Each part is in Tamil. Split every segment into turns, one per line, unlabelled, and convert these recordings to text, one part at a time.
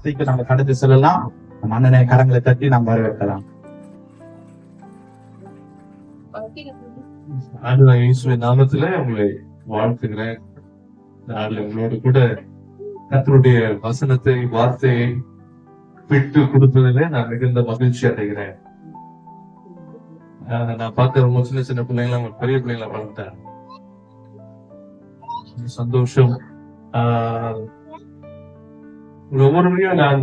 வார்த்தைக்கு நம்ம கடந்து செல்லலாம். நம்ம அண்ணனை கரங்களை தட்டி நாம் வரவேற்கலாம்.
இயேசுவின் நாமத்திலே உங்களை வாழ்த்துகிறேன். உங்களோடு கூட கர்த்தருடைய வசனத்தை வார்த்தையை விட்டு கொடுப்பதிலே நான் மிகுந்த மகிழ்ச்சி அடைகிறேன். நான் பார்த்த ரொம்ப சின்ன சின்ன பிள்ளைங்களா பெரிய பிள்ளைங்களா வளர்த்தேன். சந்தோஷம். ஒவ்வொரு முறையும் நான்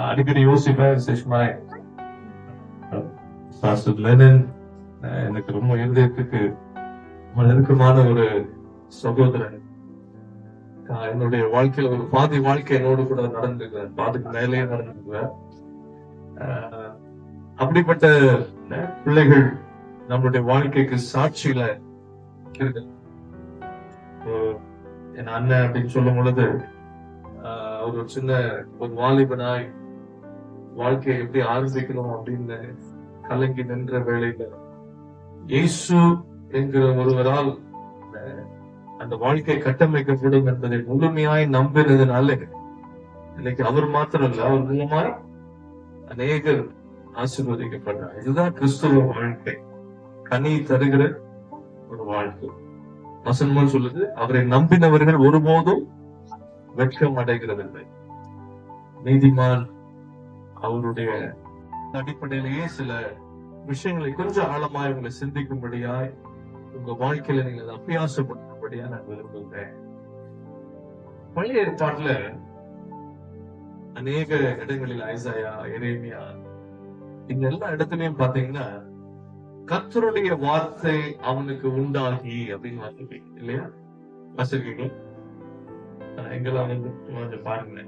அடிக்கடி யோசிப்பேன், விசேஷமாய் எனக்கு ரொம்ப இருதயத்துக்கு நெருக்கமான ஒரு சகோதரன். என்னுடைய வாழ்க்கையில ஒரு பாதி வாழ்க்கை என்னோடு கூட நடந்திருக்கிறேன், பாதிக்கு மேலேயே நடந்திருக்கிறேன். அப்படிப்பட்ட பிள்ளைகள் நம்மளுடைய வாழ்க்கைக்கு சாட்சியில இருக்கு. என் அண்ணன் அப்படின்னு சொல்லும் பொழுது ஒரு சின்ன ஒரு வாலிபனாய் வாழ்க்கையை எப்படி ஆரம்பிக்கணும் அப்படின்னு கலங்கி நின்ற வேளையில இயேசு என்கிற ஒருவரால் அந்த வாழ்க்கை கட்டமைக்கப்படும் என்பதை முழுமையாய் நம்பினதுனால இன்னைக்கு அவர் மாத்திரம் இல்ல, அவர் மூலமாய் அநேகர் ஆசீர்வதிக்கப்படுறார். இதுதான் கிறிஸ்துவ வாழ்க்கை, கனி தருகிற ஒரு வாழ்க்கை. வசனமும் சொல்லுது, அவரை நம்பினவர்கள் ஒருபோதும் வெட்கம் அடைகிறதில்லை. நீதிமான் அவருடைய அடிப்படையிலேயே சில விஷயங்களை கொஞ்சம் ஆழமாய் உங்களை சிந்திக்கும்படியாய் உங்க வாழ்க்கையில நீங்க அபியாசப்படும்படியா நான் விரும்புகிறேன். பழைய ஏற்பாட்டுல அநேக இடங்களில் ஐசாயா, எரேமியா, இந்த எல்லா இடத்துலயும் பாத்தீங்கன்னா கர்த்தருடைய வார்த்தை அவனுக்கு உண்டாகி அப்படின்னு வாசிப்பீங்க இல்லையா? வாசிருக்கீங்க? எங்கெல்லாம் கொஞ்சம் பாருங்க.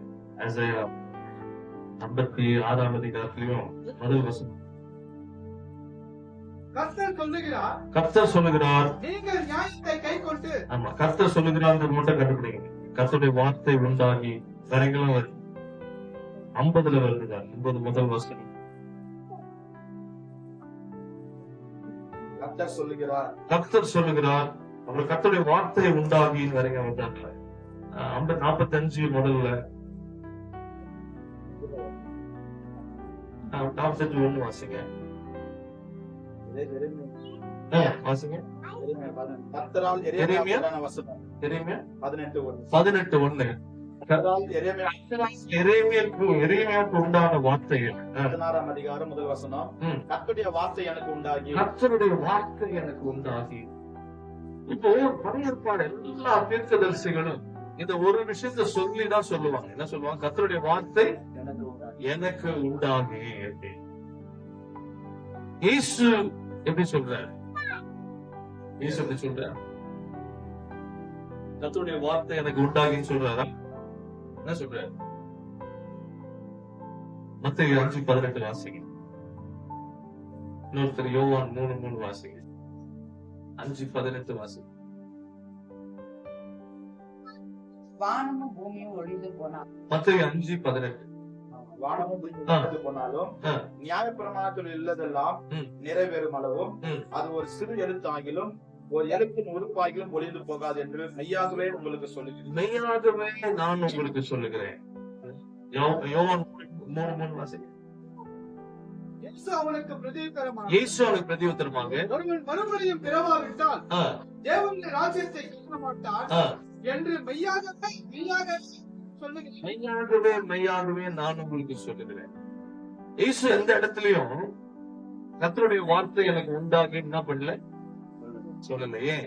ஐசாயா 56ஆம் அதிகாரத்திலையும் முதல் வசனம், கர்த்தர் சொல்லுகிறார், நீங்கள் நியாயத்தை கைக்கொண்டு. ஆமா, கர்த்தர் சொல்லுகிறார் மட்டும் கண்டுபிடிங்க. கர்த்தருடைய வார்த்தை உண்டாகி வேற எங்கெல்லாம் வருது? 50ல வருதுதான். 50 முதல் வசனம். கர்த்தர் சொல்லுகிறார், அப்புறம் கர்த்தருடைய வார்த்தை உண்டாகி வரைங்க வந்தாங்க. 45 முதல்ல 45 வாசிங்க. வாசிங்க. 18:1 எரேமியாவுக்கு உண்டான வார்த்தைகள்.
16ஆம் அதிகாரம் முதல் வசனம், கர்த்தருடைய வார்த்தை எனக்கு உண்டாகி.
கர்த்தருடைய வார்த்தை எனக்கு உண்டாகி. இப்போ பழைய ஏற்பாடு எல்லா தீர்க்கதரிசிகளும் இந்த ஒரு விஷயத்த சொல்லிதான் சொல்லுவாங்க. என்ன சொல்லுவாங்க? கர்த்தருடைய வார்த்தை எனக்கு உண்டாகி. இயேசு எப்படி சொல்றாரு? இயேசு எப்படி சொல்றாரு? கர்த்தருடைய வார்த்தை எனக்கு உண்டாகின்னு சொல்றாரா? என்ன சொல்றாரு? மத்தேயு 5:18 வாசிங்க. இன்னொருத்தர் யோவான் 3:3 வாசிங்க. 5:18 வாசிங்க.
வானமும் பூமியும் ஒழிந்து போனாலும்,
மத்தேயு 5:18,
வானமும் ஒழிந்து போனாலும் நியாயப்பிரமாணத்தில் உள்ளதெல்லாம் நிறைவேறும் அளவும் அது ஒரு சிறு எழுத்தாகிலும் ஒரு எழுத்தின் உறுப்பாகிலும் ஒழிந்து போகாது என்று மெய்யாகவே உங்களுக்கு சொல்லுகிறேன்.
மெய்யாகவே நான் உங்களுக்கு சொல்லுகிறேன். யோவான் 3:3 வாசிங்க.
இயேசு அவனுக்கு
பிரதியுத்தரமாக,
ஒருவன் மறுபடியும் பிறவாவிட்டால் தேவனுடைய ராஜ்யத்தை காண மாட்டான் என்று
மெய்யாகவே நான் உங்களுக்கு சொல்லுகிறேன். இயேசு எந்த இடத்துலயும் கர்த்தருடைய வார்த்தை எனக்கு உண்டாகி என்ன பண்ணல சொல்லலையே.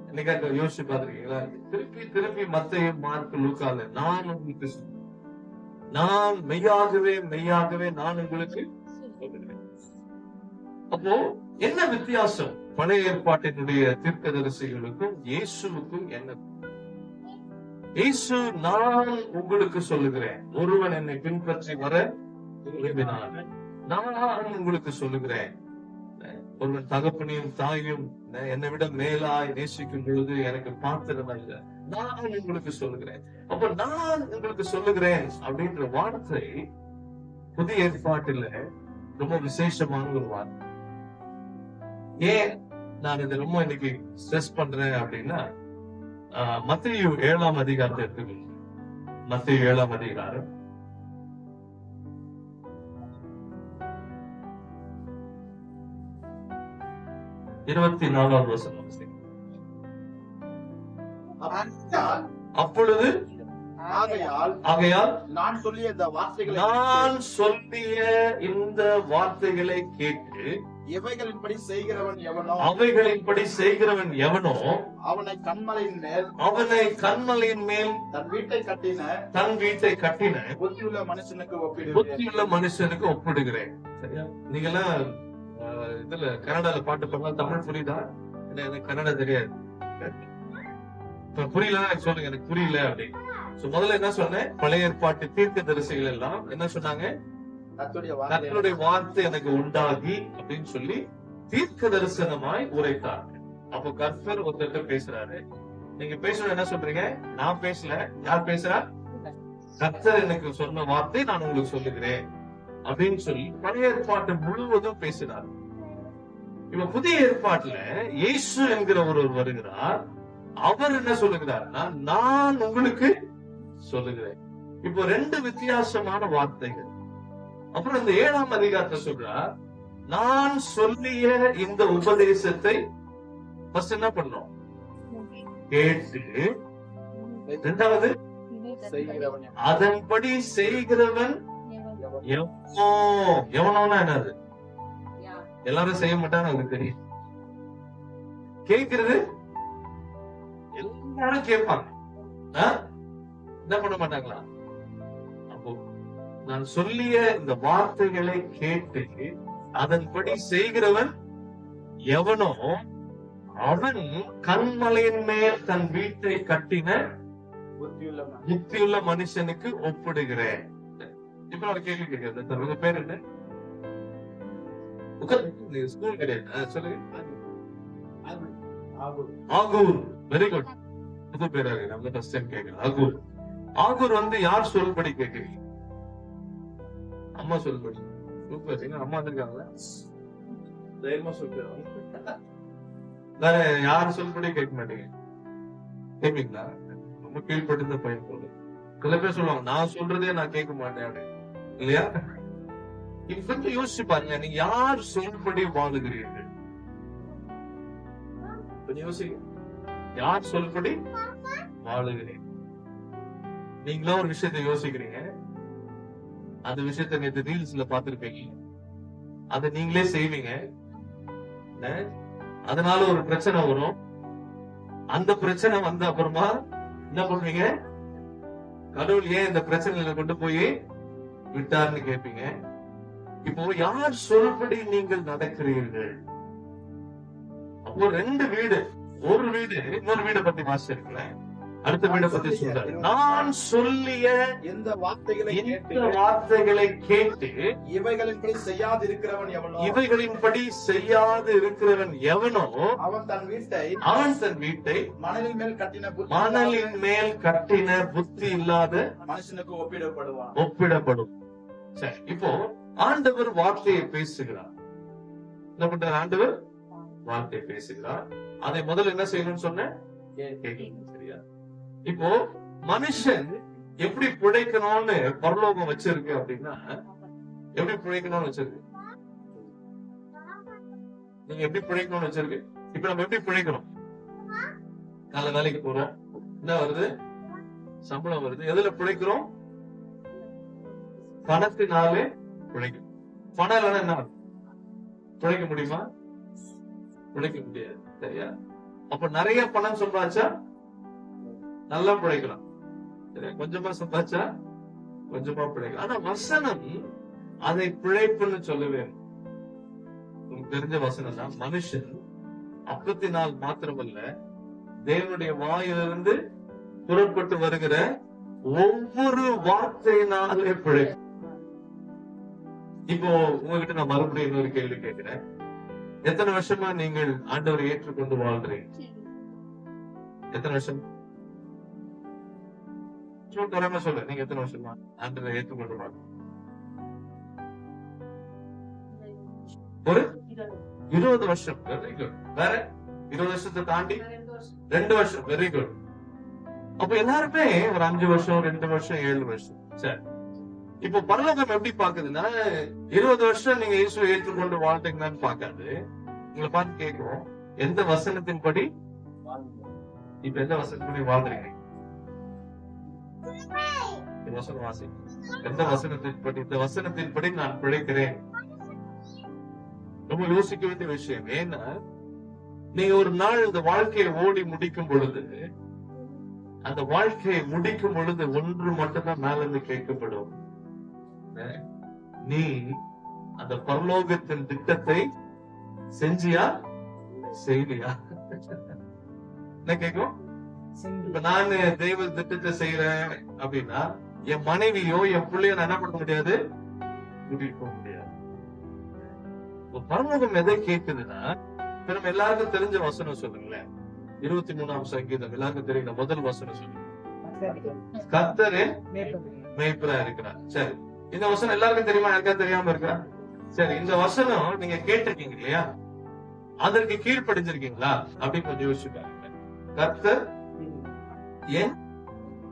என்னைக்கா யோசிச்சு பாத்துருக்கீங்களா? திருப்பி மத்தேயு, மார்க்கு, லூக்கால நான் மெய்யாகவே நான் உங்களுக்கு சொல்லுகிறேன். அப்போ என்ன வித்தியாசம் பழைய ஏற்பாட்டினுடைய தீர்க்கதரிசிகளுக்கும் இயேசுவுக்கும்? என்ன? இயேசு நான் உங்களுக்கு சொல்லுகிறேன், ஒருவன் என்னை பின்பற்றி வர விரும்பினான். நான் உங்களுக்கு சொல்லுகிறேன், ஒருவன் தகப்பனையும் தாயும் என்னை விட மேலாய் நேசிக்கும் பொழுது எனக்கு பாத்திரம் அல்ல, நான் உங்களுக்கு சொல்லுகிறேன். அப்ப நான் உங்களுக்கு சொல்லுகிறேன் அப்படின்ற வார்த்தை புதிய ஏற்பாட்டில ரொம்ப விசேஷமான ஒரு வார்த்தை. ஏன் நான் இதை ரொம்ப இன்னைக்கு ஸ்ட்ரெஸ் பண்றேன் அப்படின்னா, மத்தேயு 7ஆம் அதிகாரத்தை எடுத்துக்கணும். மத்தேயு 7ஆம் அதிகாரம் 24வது வசனம். அப்பொழுது ஆகையால்
நான் சொல்லிய
இந்த வார்த்தைகளை கேட்டு
இவைகளின்படி செய்கிறவன் எவனோ அவனை கன்மலையின் மேல் தன் வீட்டை கட்டின புத்தியுள்ள மனுஷனுக்கு ஒப்பிடுகிறேன். சரியா? நீங்கெல்லாம் இதுல கன்னடால பாட்டு பாடலாம். தமிழ் புரியுதா? எனக்கு கன்னடா தெரியாது. புரியல சொல்லுங்க, எனக்கு புரியல அப்படின்னு. முதல்ல என்ன சொன்னேன்? பழைய ஏற்பாட்டு தீர்க்க தரிசிகள் எல்லாம் என்ன சொன்னாங்க? கர்த்தருடைய வார்த்தை எனக்கு உண்டாகி அப்படின்னு சொல்லி தீர்க்க தரிசனமாய் உரைத்தார். அப்போ கர்த்தர் ஒருத்தர் பேசுறாரு. நீங்க பேசணும் என்ன சொல்றீங்க? நான் பேசல. யார் பேசுறா? கர்த்தர் எனக்கு சொன்ன வார்த்தை நான் உங்களுக்கு சொல்லுகிறேன் அப்படின்னு சொல்லி பழைய ஏற்பாட்டு முழுவதும் பேசினார். இப்ப புதிய ஏற்பாட்டுல இயேசு என்கிற ஒருவர் வருகிறார். அவர் என்ன சொல்லுகிறார்னா, நான் உங்களுக்கு சொல்லுகிறேன். இப்போ ரெண்டு வித்தியாசமான வார்த்தைகள். அப்புறம் இந்த 7ஆம் அதிகாரத்தை சொல்றார், நான் சொல்லிய இந்த உபதேசத்தை ஃபர்ஸ்ட் என்ன பண்ணோம்? கேட்டு, இரண்டாவது அதன்படி செய்கிறவன் எவனோனா என்னது? எல்லாரும் செய்ய மாட்டாங்க, அது தெரியும். கேட்கிறது எல்லாரும் கேட்பாங்க, என்ன பண்ண மாட்டாங்களா? அப்போ நான் சொல்லிய இந்த வார்த்தைகளை கேட்டு அதன்படி செய்கிறவன் எவனோ அவன் கன்மலையின் மேல் தன் வீட்டை கட்டின புத்தியுள்ள மனுஷனுக்கு ஒப்பிடுகிறேன். இப்ப ஒரு கேள்வி கேட்கிறது. உங்க பேர் என்ன? ஸ்கூல் கிடையாது, சொல்லுங்க. ஆகூர். Very good. புது பேரா இருக்கு. ஃபர்ஸ்ட் டைம் கேட்கிறேன். ஆகூர். ஆகூர் வந்து யார் சொல்படி கேட்கிறீங்க? அம்மா சொல்படி. சூப்பர். எங்க அம்மா வந்திருக்காங்களா? தைரியமா சொல்லுங்க. வேற யார் சொல்படி கேட்க மாட்டீங்க? கேட்பீங்களா? ரொம்ப கீழ்பட்டு பையன் போல. சில பேர் சொல்லுவாங்க, நான் சொல்றதே நான் கேட்க மாட்டேன் அப்படின்னு. இல்லையா? இப்ப கொஞ்சம் யோசிச்சு பாருங்க, நீங்க யார் சொல்படி வாழுகிறீர்கள்? கொஞ்சம் யோசிங்க, யார் சொல்படி வாழுகிறீங்க? நீங்களா ஒரு விஷயத்த யோசிக்கிறீங்க, அந்த விஷயத்த நேற்று ரீல்ஸ்ல பாத்துருப்பீங்க, அதை நீங்களே செய்வீங்க. அதனால ஒரு பிரச்சனை வரும். அந்த பிரச்சனை வந்த அப்புறமா என்ன பண்ணுவீங்க? கடவுள் ஏன் இந்த பிரச்சனையில கொண்டு போய் விட்டார்னு கேட்பீங்க. இப்போ யார் சொல்படி நீங்கள் நடக்கிறீர்கள்? அப்போ ரெண்டு வீடு, ஒரு வீடு இன்னொரு வீடை பத்தி வாசிச்சிருக்கிறேன், அடுத்த வீடை பத்தி சொல்றாரு. நான் சொல்லிய இந்த வார்த்தைகளை
கேட்டு
இவைகளின்படி செய்யாது
இருக்கிறவன் எவனோ
அவன் தன் வீட்டை மணலின் மேல் கட்டின புத்தி இல்லாத மனுஷனுக்கு
ஒப்பிடப்படும். சரி, இப்போ ஆண்டவர் வார்த்தையை பேசுகிறார். என்ன பண்றார்? ஆண்டவர் வார்த்தையை பேசுகிறார். அதை முதல்ல என்ன செய்யணும்னு சொன்ன? சரியா? இப்போ மனுஷன் எப்படி பிழைக்கணும்னு பரலோகம் வச்சிருக்கு அப்படின்னா, எப்படி பிழைக்கணும்னு வச்சிருக்கு? நீங்க எப்படி பிழைக்கணும்னு வச்சிருக்கு? இப்ப நம்ம எப்படி பிழைக்கணும்? நல்ல வேலைக்கு போறோம், என்ன வருது? சம்பளம் வருது. எதுல பிழைக்கிறோம்? பணத்தினாலே பிழைக்கும். பணம் இல்லைன்னா என்ன பிழைக்க முடியுமா? பிழைக்க முடியாது. சரியா? அப்ப நிறைய பணம் சம்பாதிச்சா நல்லா பிழைக்கலாம். கொஞ்சமா சம்பாதிச்சா கொஞ்சமா பிழைக்கலாம். ஆனா வசனம் அதை பிழைப்புன்னு சொல்லவே. உங்களுக்கு தெரிஞ்ச வசனம் தான், மனுஷன் அப்பத்தினால் மாத்திரமல்ல தேவனுடைய வாயிலிருந்து புறப்பட்டு வருகிற ஒவ்வொரு வார்த்தையினாலே பிழைக்கும். இப்போ உங்ககிட்ட நான் மறுபடியும் இன்னொரு கேள்வி கேட்கிறேன். எத்தனை வருஷமா நீங்கள் ஆண்டவரை ஏற்றுக்கொண்டு வாழ்றீங்க? எத்தனை வருஷம்? சொல்ல, நீங்க எத்தனை வருஷமா ஆண்டவரை ஏற்றுக்கொண்டு வாழ்றீங்க? ஒரு 20 வருஷம். Very good. வேற 20 வருஷத்தை தாண்டி 2 வருஷம். Very good. அப்ப எல்லாருமே ஒரு 5 வருஷம் 2 வருஷம் 7 வருஷம். சரி, இப்போ பரலோகம் எப்படி பாக்குதுன்னா 20 வருஷம் நீங்க இயேசுவை ஏற்றுக்கொண்டு வாழ்ந்தீங்கன்னு பாக்காது. உங்களை பார்த்து கேட்கும், எந்த வசனத்தின் படி இப்ப எந்த வசனத்தின்படி வாழ்றீங்க? வசனம் வாசி. எந்த வசனத்தின்படி? இந்த வசனத்தின்படி நான் பிழைக்கிறேன். ரொம்ப யோசிக்க வேண்டிய விஷயம். ஏன்னா நீங்க ஒரு நாள் இந்த வாழ்க்கையை ஓடி முடிக்கும் பொழுது, அந்த வாழ்க்கையை முடிக்கும் பொழுது ஒன்று மட்டும்தான் மேல இருந்து கேட்கப்படும். நீ அந்த பரலோகத்தின் திட்டத்தை செஞ்சியா செய்யலையா? என்ன கேட்கும்? இப்ப நான் தெய்வ திட்டத்தை செய்யறேன் அப்படின்னா என் மனைவியோ என் பிள்ளையோ நான் என்ன பண்ண முடியாது, கூட்டிட்டு போக முடியாது. பரலோகம் எதை கேட்குதுன்னா, நம்ம எல்லாருக்கும் தெரிஞ்ச வசனம் சொல்லுங்களேன். 23ஆம் சங்கீதம் எல்லாருக்கும் தெரியும். முதல் வசனம் சொல்லுங்க, கர்த்தரே மேய்ப்பரா இருக்கிறார். சரி, இந்த வசனம் எல்லாருக்கும் தெரியுமா? யாருக்கா தெரியாம இருக்கா? சரி, இந்த வசனம் நீங்க கேட்டிருக்கீங்க இல்லையா? அதற்கு கீழ்ப்படிஞ்சிருக்கீங்களா அப்படின்னு கொஞ்சம் யோசிச்சு பாருங்க. கர்த்தர் ஏன்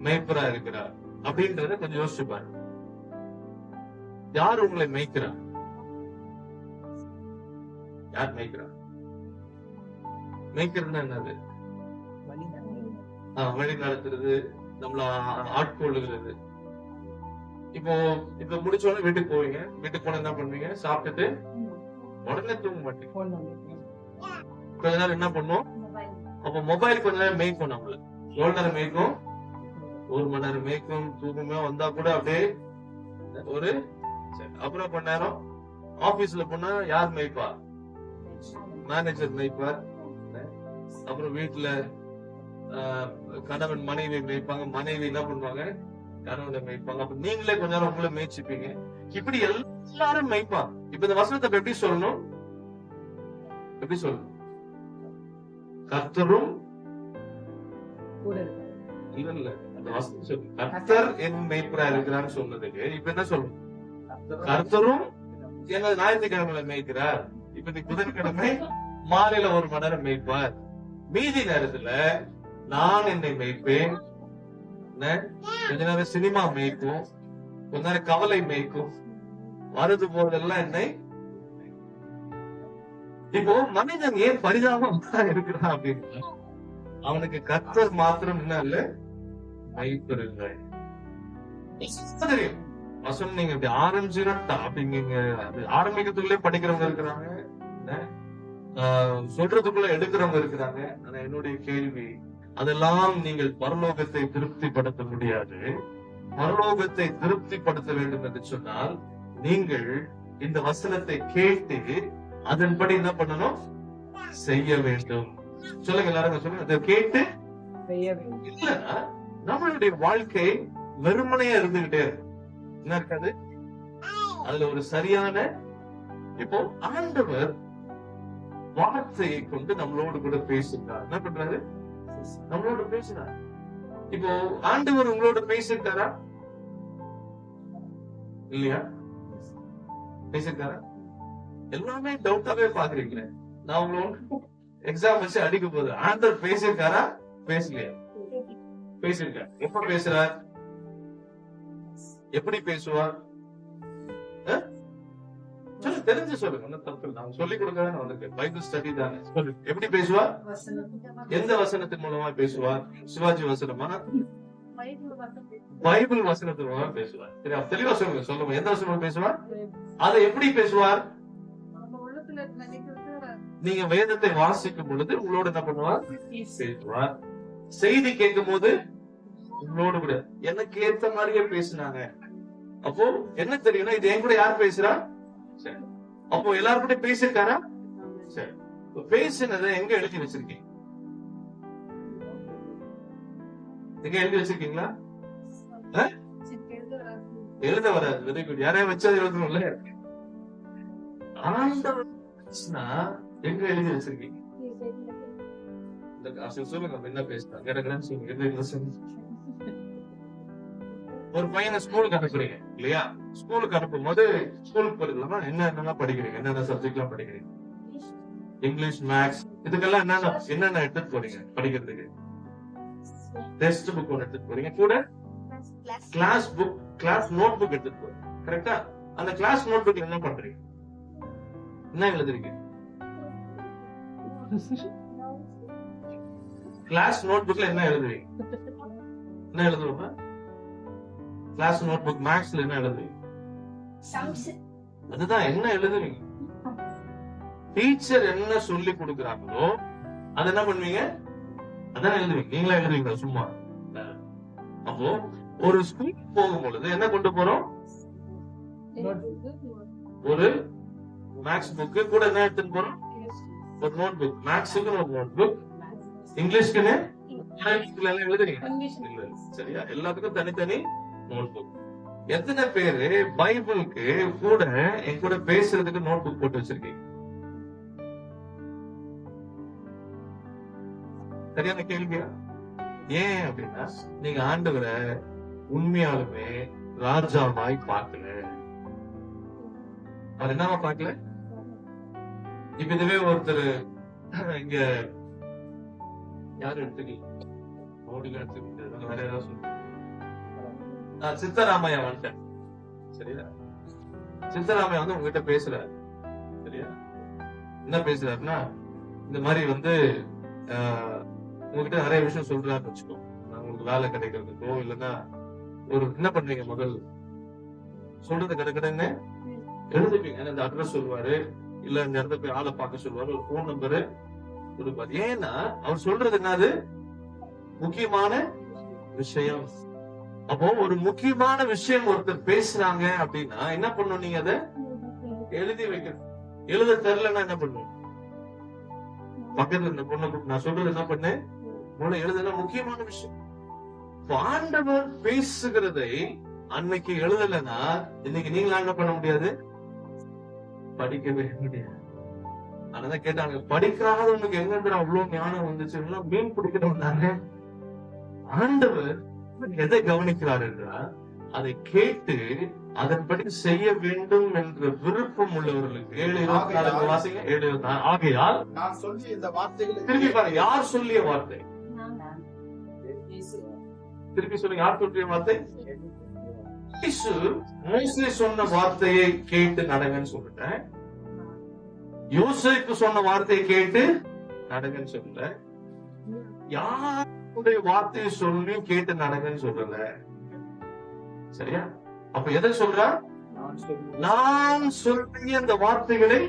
மேய்ப்பரா இருக்கிறார் அப்படின்றத கொஞ்சம் யோசிச்சு பாருங்க. யார் உங்களை மேய்க்கிறார்? யார் மேய்க்கிறார்? மேய்க்கிறதுனா என்னது? வழி நடத்துறது, நம்மள ஆட்கொள்ளுகிறது. இப்போ இப்ப முடிச்சோடனே வீட்டுக்கு போவீங்க. வீட்டுக்கு போன என்ன பண்ணுவீங்க? சாப்பிட்டுட்டு உடனே தூங்க மாட்டீங்க. கொஞ்ச நேரம் என்ன பண்ணுவோம்? அப்ப மொபைல் கொஞ்ச நேரம் மேய்க்கும். நம்மள எவ்வளவு நேரம் மேய்க்கும்? 1 மணி நேரம் மேய்க்கும். தூக்கமே வந்தா கூட அப்படியே ஒரு அப்புறம் கொஞ்ச நேரம் ஆபீஸ்ல போனா யார் மேய்ப்பா? மேனேஜர் மேய்ப்பார். அப்புறம் வீட்டுல கணவன் மனைவி மேய்ப்பாங்க. மனைவி என்ன பண்ணுவாங்க? கணவனை மேய்ப்பாங்க. அப்ப நீங்களே கொஞ்ச நேரம் உங்களை மேய்ச்சிப்பீங்க. இப்படி எல்லாரும் மேய்ப்பாங்க. இப்ப இந்த வசனத்தை எப்படி சொல்லணும்? எப்படி சொல்லணும்? கர்த்தரும் இல்ல, அந்த வசனம் சொல்லு, கர்த்தர் என் மேய்ப்பரா இருக்கிறான்னு சொன்னதுக்கு இப்ப என்ன சொல்லணும்? கர்த்தரும் எங்க ஞாயிற்றுக்கிழமையில மேய்க்கிறார். இப்ப இந்த புதன்கிழமை மாலையில 1 மணி நேரம் மேய்ப்பார். மீதி நேரத்துல நான் என்னை மேய்ப்பேன். கொஞ்ச நேரம் சினிமா மேய்க்கும், கொஞ்ச நேரம் கவலை மேய்க்கும், வருது போதெல்லாம் என்னை. இப்போ மனிதன் ஏன் பரிதாபமா இருக்கிறான் அப்படின்னா, அவனுக்கு கர்த்தர் மாத்திரம் என்ன இல்ல, மேய்ப்பர் இல்லை. தெரியும் வசனம் நீங்க இப்படி ஆரம்பிச்சுட்டா அப்படிங்க ஆரம்பிக்கிறதுக்குள்ளே படிக்கிறவங்க இருக்கிறாங்க, சொல்றதுக்குள்ள எடுக்கிறவங்க இருக்கிறாங்க. ஆனா என்னுடைய கேள்வி, அதெல்லாம் நீங்கள் பரலோகத்தை திருப்திப்படுத்த முடியாது. பரலோகத்தை திருப்திப்படுத்த வேண்டும் என்று சொன்னால் நீங்கள் இந்த வசனத்தை கேட்டு அதன்படி என்ன பண்ணணும்? செய்ய வேண்டும். சொல்லுங்க எல்லாரும், சொல்லுங்க. அதை கேட்டு இல்லைன்னா நம்மளுடைய வாழ்க்கை வெறுமனையா இருந்துகிட்டே இருக்கு. என்ன இருக்காது அதுல ஒரு சரியான. இப்போ ஆண்டவர் வார்த்தையை கொண்டு நம்மளோடு கூட பேசுகிறார். என்ன பண்றாரு? நம்மளோட பேசுறாரு. இப்போ ஆண்டவர் உங்களோட பேசிருக்காரா இல்லையா? பேசிருக்காரா? எல்லாமே டவுட்டாவே பாக்குறீங்களே. நான் உங்களோட எக்ஸாம் வச்சு அடிக்க போது ஆண்டவர் பேசிருக்காரா பேசலையா? பேசிருக்கார். எப்ப பேசுறார்? எப்படி பேசுவார்? சொல்லு, தெரிஞ்சு சொல்லுங்க. ஒன்னும் தப்பு. நான் சொல்லிக் கொடுக்க வந்திருக்கேன். பைபிள் ஸ்டடி தானே. சொல்லு, எப்படி பேசுவார்? எந்த வசனத்தின் மூலமா பேசுவார்? சிவாஜி வசனமா? பைபிள் வசனத்தின் மூலமா பேசுவார். சரியா? தெளிவா சொல்லுங்க. சொல்லுங்க, எந்த வசனம் பேசுவார்? அதை எப்படி பேசுவார்? நீங்க வேதத்தை வாசிக்கும் பொழுது உங்களோட என்ன பண்ணுவார்? பேசுவார். செய்தி கேட்கும் போது உங்களோட கூட எனக்கு ஏத்த மாதிரியே பேசினாங்க. அப்போ என்ன தெரியும்னா, இது என் கூட யார் பேசுறா? சரி, அப்போ எல்லாரும் கூட பேசிருக்காரா? சரி, பேசினதை எங்க எழுதி வச்சிருக்கீங்க? எங்க எழுதி வச்சிருக்கீங்களா? எழுத வராது. Very good. யாரையும் வச்சது எழுதணும்ல. ஆண்டவர் எங்க எழுதி வச்சிருக்கீங்க? சொல்லுங்க, என்ன பேசுறாங்க? ஒரு பையனை ஸ்கூலுக்கு அனுப்புறீங்க இல்லையா? ஸ்கூலுக்கு அனுப்பும் போது ஸ்கூலுக்கு போறதுலாம் என்னென்ன படிக்கிறீங்க? என்னென்ன சப்ஜெக்ட் எல்லாம் படிக்கிறீங்க? இங்கிலீஷ், மேத்ஸ், இதுக்கெல்லாம் என்னென்ன எடுத்துட்டு போறீங்க படிக்கிறதுக்கு? டெஸ்ட் புக் ஒன்று எடுத்துட்டு போறீங்க, கூட கிளாஸ் நோட் புக் எடுத்துட்டு போறீங்க. கரெக்டா? அந்த கிளாஸ் நோட் புக்ல என்ன பண்றீங்க? என்ன எழுதுறீங்க? கிளாஸ் நோட் புக்ல என்ன எழுதுவீங்க? என்ன எழுதுவோம்? கிளாஸ் நோட் புக் மேக்ஸ்ல என்ன எழுதுவீங்க? அதுதான் என்ன எழுதுவீங்க? டீச்சர் என்ன சொல்லி கொடுக்குறாங்களோ அது என்ன பண்ணுவீங்க? அதான் எழுதுவீங்க. நீங்களா எழுதுவீங்க சும்மா? அப்போ ஒரு ஸ்கூல் போகும் பொழுது என்ன கொண்டு போறோம்? ஒரு மேக்ஸ் புக்கு, கூட என்ன எடுத்துட்டு போறோம்? ஒரு நோட் புக். மேக்ஸுக்கு ஒரு நோட் புக், இங்கிலீஷ்க்குன்னு எல்லாம் எழுதுறீங்க. சரியா? எல்லாத்துக்கும் தனித்தனி நோட் புக். எத்தனை பேரு பைபிளுக்கு கூட என் கூட பேசுறதுக்கு நோட் புக் போட்டு வச்சிருக்கீங்க? சரியான கேள்வியா? ஏன் அப்படின்னா, நீங்க ஆண்டவரை உண்மையாலுமே ராஜாவாய் பார்க்கல. அவர் என்னவா பார்க்கல? இப்ப இதுவே ஒருத்தர் இங்க யாரும் எடுத்துக்கல, வேற ஏதாவது சொல்லுங்க. சித்தராமையா வந்துட்டேன். சரியா? சித்தராமையா வந்து உங்ககிட்ட பேசுறாரு. சரியா? என்ன பேசுறாருன்னா, இந்த மாதிரி வந்து உங்ககிட்ட நிறைய விஷயம் சொல்றாருன்னு வச்சுக்கோ. உங்களுக்கு வேலை கிடைக்கிறதுக்கோ இல்லைன்னா ஒரு என்ன பண்றீங்க? முதல் சொல்றது கடற்கடன்னு எழுதுப்பீங்க. இந்த அட்ரஸ் சொல்லுவாரு, இல்ல இந்த இடத்துல போய் ஆளை பார்க்க சொல்லுவாரு, ஒரு போன் நம்பரு கொடுப்பாரு. ஏன்னா அவர் சொல்றது என்னது? முக்கியமான விஷயம். அப்போ ஒரு முக்கியமான விஷயம் ஒருத்தர் பேசுறாங்க அப்படின்னா என்ன பண்ணணும்? நீங்க அதை எழுதி வைக்கணும். எழுத தெரியலன்னா என்ன பண்ணும்? பக்கத்துல இந்த பொண்ணு நான் சொல்றது என்ன பண்ணு, எழுதுனா முக்கியமான விஷயம். ஆண்டவர் பேசுகிறதை அன்னைக்கு எழுதலைன்னா இன்னைக்கு நீங்களா என்ன பண்ண முடியாது? படிக்கவே முடியாது. அதனால கேட்டாங்க, படிக்காதவனுக்கு எங்க அவ்வளவு ஞானம் வந்துச்சு? மீன் பிடிக்கிறவங்க. ஆண்டவர் எதை கவனிக்கிறார் என்றால், அதை கேட்டு அதன்படி செய்ய வேண்டும் என்ற விருப்பம் உள்ளவர்களுக்கு. 7:24 வாசிங்க. 7:24. ஆகையால்
நான் சொல்லிய இந்த வார்த்தைகளை
திருப்பி பாருங்க. யார் சொல்லிய வார்த்தை? திருப்பி சொல்லுங்க. யார் சொல்லிய வார்த்தை? மோசே சொன்ன வார்த்தையை கேட்டு நடங்கன்னு சொல்லிட்டேன். யோசேப்பு சொன்ன வார்த்தையை கேட்டு நடங்கன்னு சொல்லிட்டேன். யாருடைய வார்த்தையை சொல்லி கேட்டு நடங்கன்னு சொல்றல. சரியா? அப்ப எதை சொல்ற? நான் சொல்லிய அந்த வார்த்தைகளை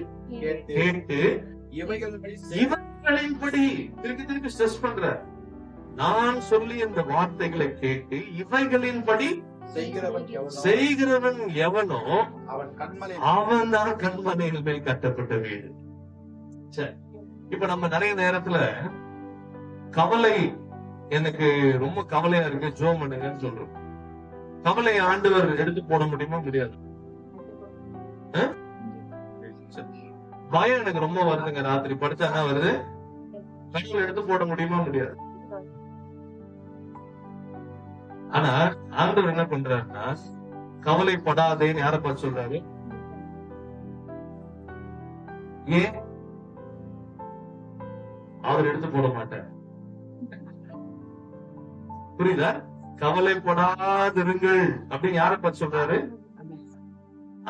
கேட்டு இவைகளின்படி, திருப்பி திருப்பி ஸ்ட்ரெஸ் பண்ற, நான் சொல்லி இந்த வார்த்தைகளை கேட்டு இவைகளின்படி செய்கிறவன் எவனோ அவன் தான் கண்மனையில் மேல் கட்டப்பட்ட வீடு. சரி, இப்ப நம்ம நிறைய நேரத்துல கவலை, எனக்கு ரொம்ப கவலையா இருக்கு, ஜோம் பண்ணுங்கன்னு சொல்றோம். கவலையை ஆண்டவர் எடுத்து போட முடியுமா? முடியாது. பயம் எனக்கு ரொம்ப வருதுங்க, ராத்திரி படுத்தா என்ன வருது? கடவுள் எடுத்து போட முடியுமா? முடியாது. ஆனா ஆண்டவர் என்ன பண்றாருன்னா, கவலைப்படாதேன்னு யாரை பார்த்து சொல்றாரு? ஏன் அவர் எடுத்து போட மாட்டார்? புரியுதா? கவலைப்படாதிருங்கள் அப்படின்னு யாரை பார்த்து சொல்றாரு?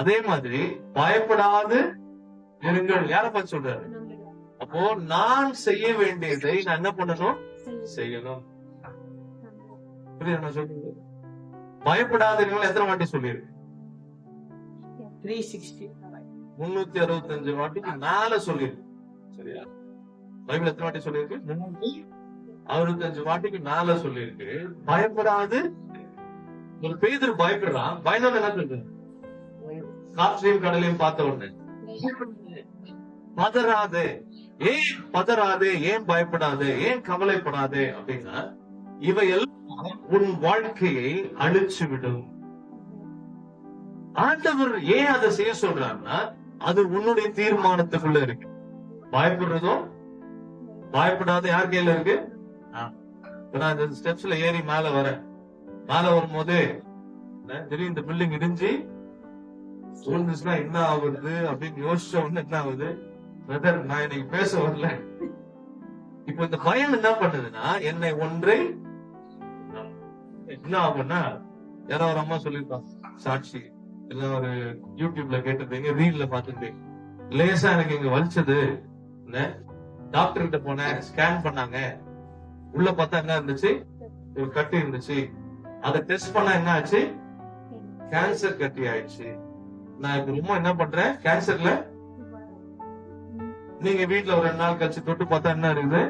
அதே மாதிரி பயப்படாது இருங்கள் யாரை பார்த்து சொல்றாரு? அப்போ நான் செய்ய வேண்டியதை நான் என்ன பண்ணணும்? செய்யணும். புரியுதா நான் சொல்றது? பயப்படாதீர்கள் எத்தனை வாட்டி சொல்லியிருக்கு? 365 வாட்டிக்கு மேல சொல்லியிருக்கு. சரியா? பைபிள் எத்தனை வாட்டி சொல்லியிருக்கு? 365 வாட்டிக்கு மேல சொல்லியிருக்கு. பயப்படாது. ஒரு பேதுரு பயப்படுறான். பயந்தவன் என்ன சொல்றது? காற்றையும் கடலையும் பார்த்த உடனே பதறாதே. ஏன் பதறாதே? ஏன் பயப்படாதே? ஏன் கவலைப்படாதே? அப்படின்னா இவையெல்லாம் உன் வாழ்க்கையை அழிச்சு விடும். ஆண்டவர் ஏன் அதை செய்ய சொல்றாருன்னா, அது உன்னுடைய தீர்மானத்துக்குள்ள இருக்கு. பயப்படுறதும் பயப்படாத யார் கையில இருக்கு? நான் இந்த ஸ்டெப்ஸ்ல ஏறி மேல வரும்போது திடீர்னு இந்த பில்டிங் இடிஞ்சு சூழ்ந்துச்சுன்னா என்ன ஆகுது அப்படின்னு யோசிச்ச உடனே என்ன ஆகுது? பிரதர், நான் இன்னைக்கு பேச வரல. இப்போ இந்த பயம் என்ன பண்ணுதுன்னா, என்னை ஒன்றை என்ன ஆகும்னா யாரோ ஒரு அம்மா சொல்லிருப்பாங்க, சாட்சி எல்லாம் ஒரு யூடியூப்ல கேட்டிருப்பீங்க, ரீல்ல பாத்துருப்பீங்க. லேசா எனக்கு இங்க வலிச்சது, டாக்டர் கிட்ட போனேன், ஸ்கேன் பண்ணாங்க, உள்ள பார்த்தா என்ன இருந்துச்சு, ஒரு கட்டி இருந்துச்சு. அதை டெஸ்ட் பண்ணா என்ன ஆச்சு, கேன்சர் கட்டி ஆயிடுச்சு. நான் இப்ப ரொம்ப என்ன பண்றேன், கேன்சர்ல நீங்க வீட்டுல ஒரு 2 நாள் கழிச்சு தொட்டு பார்த்தா என்ன இருக்குது,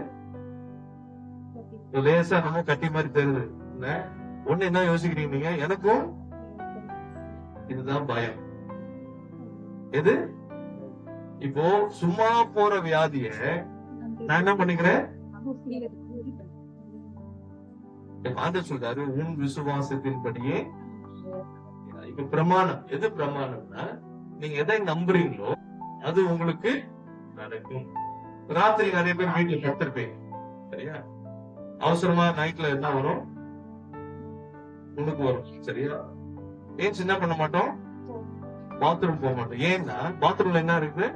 லேசா நம்ம கட்டி மாதிரி தெரியுது. ஒண்ணு என்ன யோசிக்கிறீங்க நீங்க, எனக்கும் இதுதான் பயம். எது இப்போ சும்மா போற வியாதிய நான் என்ன பண்ணிக்கிறேன், ஆண்டவர் சொல்றாரு உன் விசுவாசத்தின்படியே. இப்ப பிரமாணம், எது பிரமாணம்னா நீங்க எதை நம்புறீங்களோ அது உங்களுக்கு நடக்கும். ராத்திரி நிறைய பேர் வீட்டுல படுத்திருப்பீங்க, சரியா, அவசரமா நைட்ல என்ன வரும், உனக்கு வரும், சரியா. ஏன் சின்ன பண்ண மாட்டோம், பாத்ரூம் போக மாட்டோம். ஏன்னா பாத்ரூம்ல என்ன இருக்குது,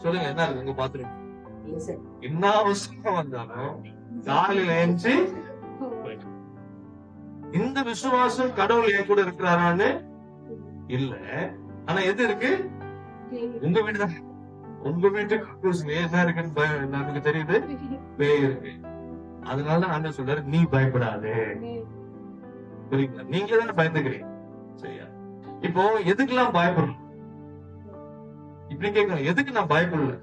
சொல்லுங்க என்ன இருக்கு உங்க பாத்ரூம், என்ன அவசரம் வந்தாலும் காலையில எழுந்து. இந்த விசுவாசம் கடவுள் என் கூட இருக்கிறாரான்னு இல்ல, ஆனா எது இருக்கு, உங்க வீடு தான். உங்க வீட்டுக்கு என்ன இருக்குன்னு எனக்கு தெரியுது, பேய் இருக்கு. அதனால ஆண்டவர் சொல்றாரு நீ பயப்படாதே. புரியுங்களா, நீங்களே தானே பயந்துக்கிறீங்க, சரியா. இப்போ எதுக்கெல்லாம் பயப்படணும், இப்படி கேட்கணும், எதுக்கு நான் பயப்படல.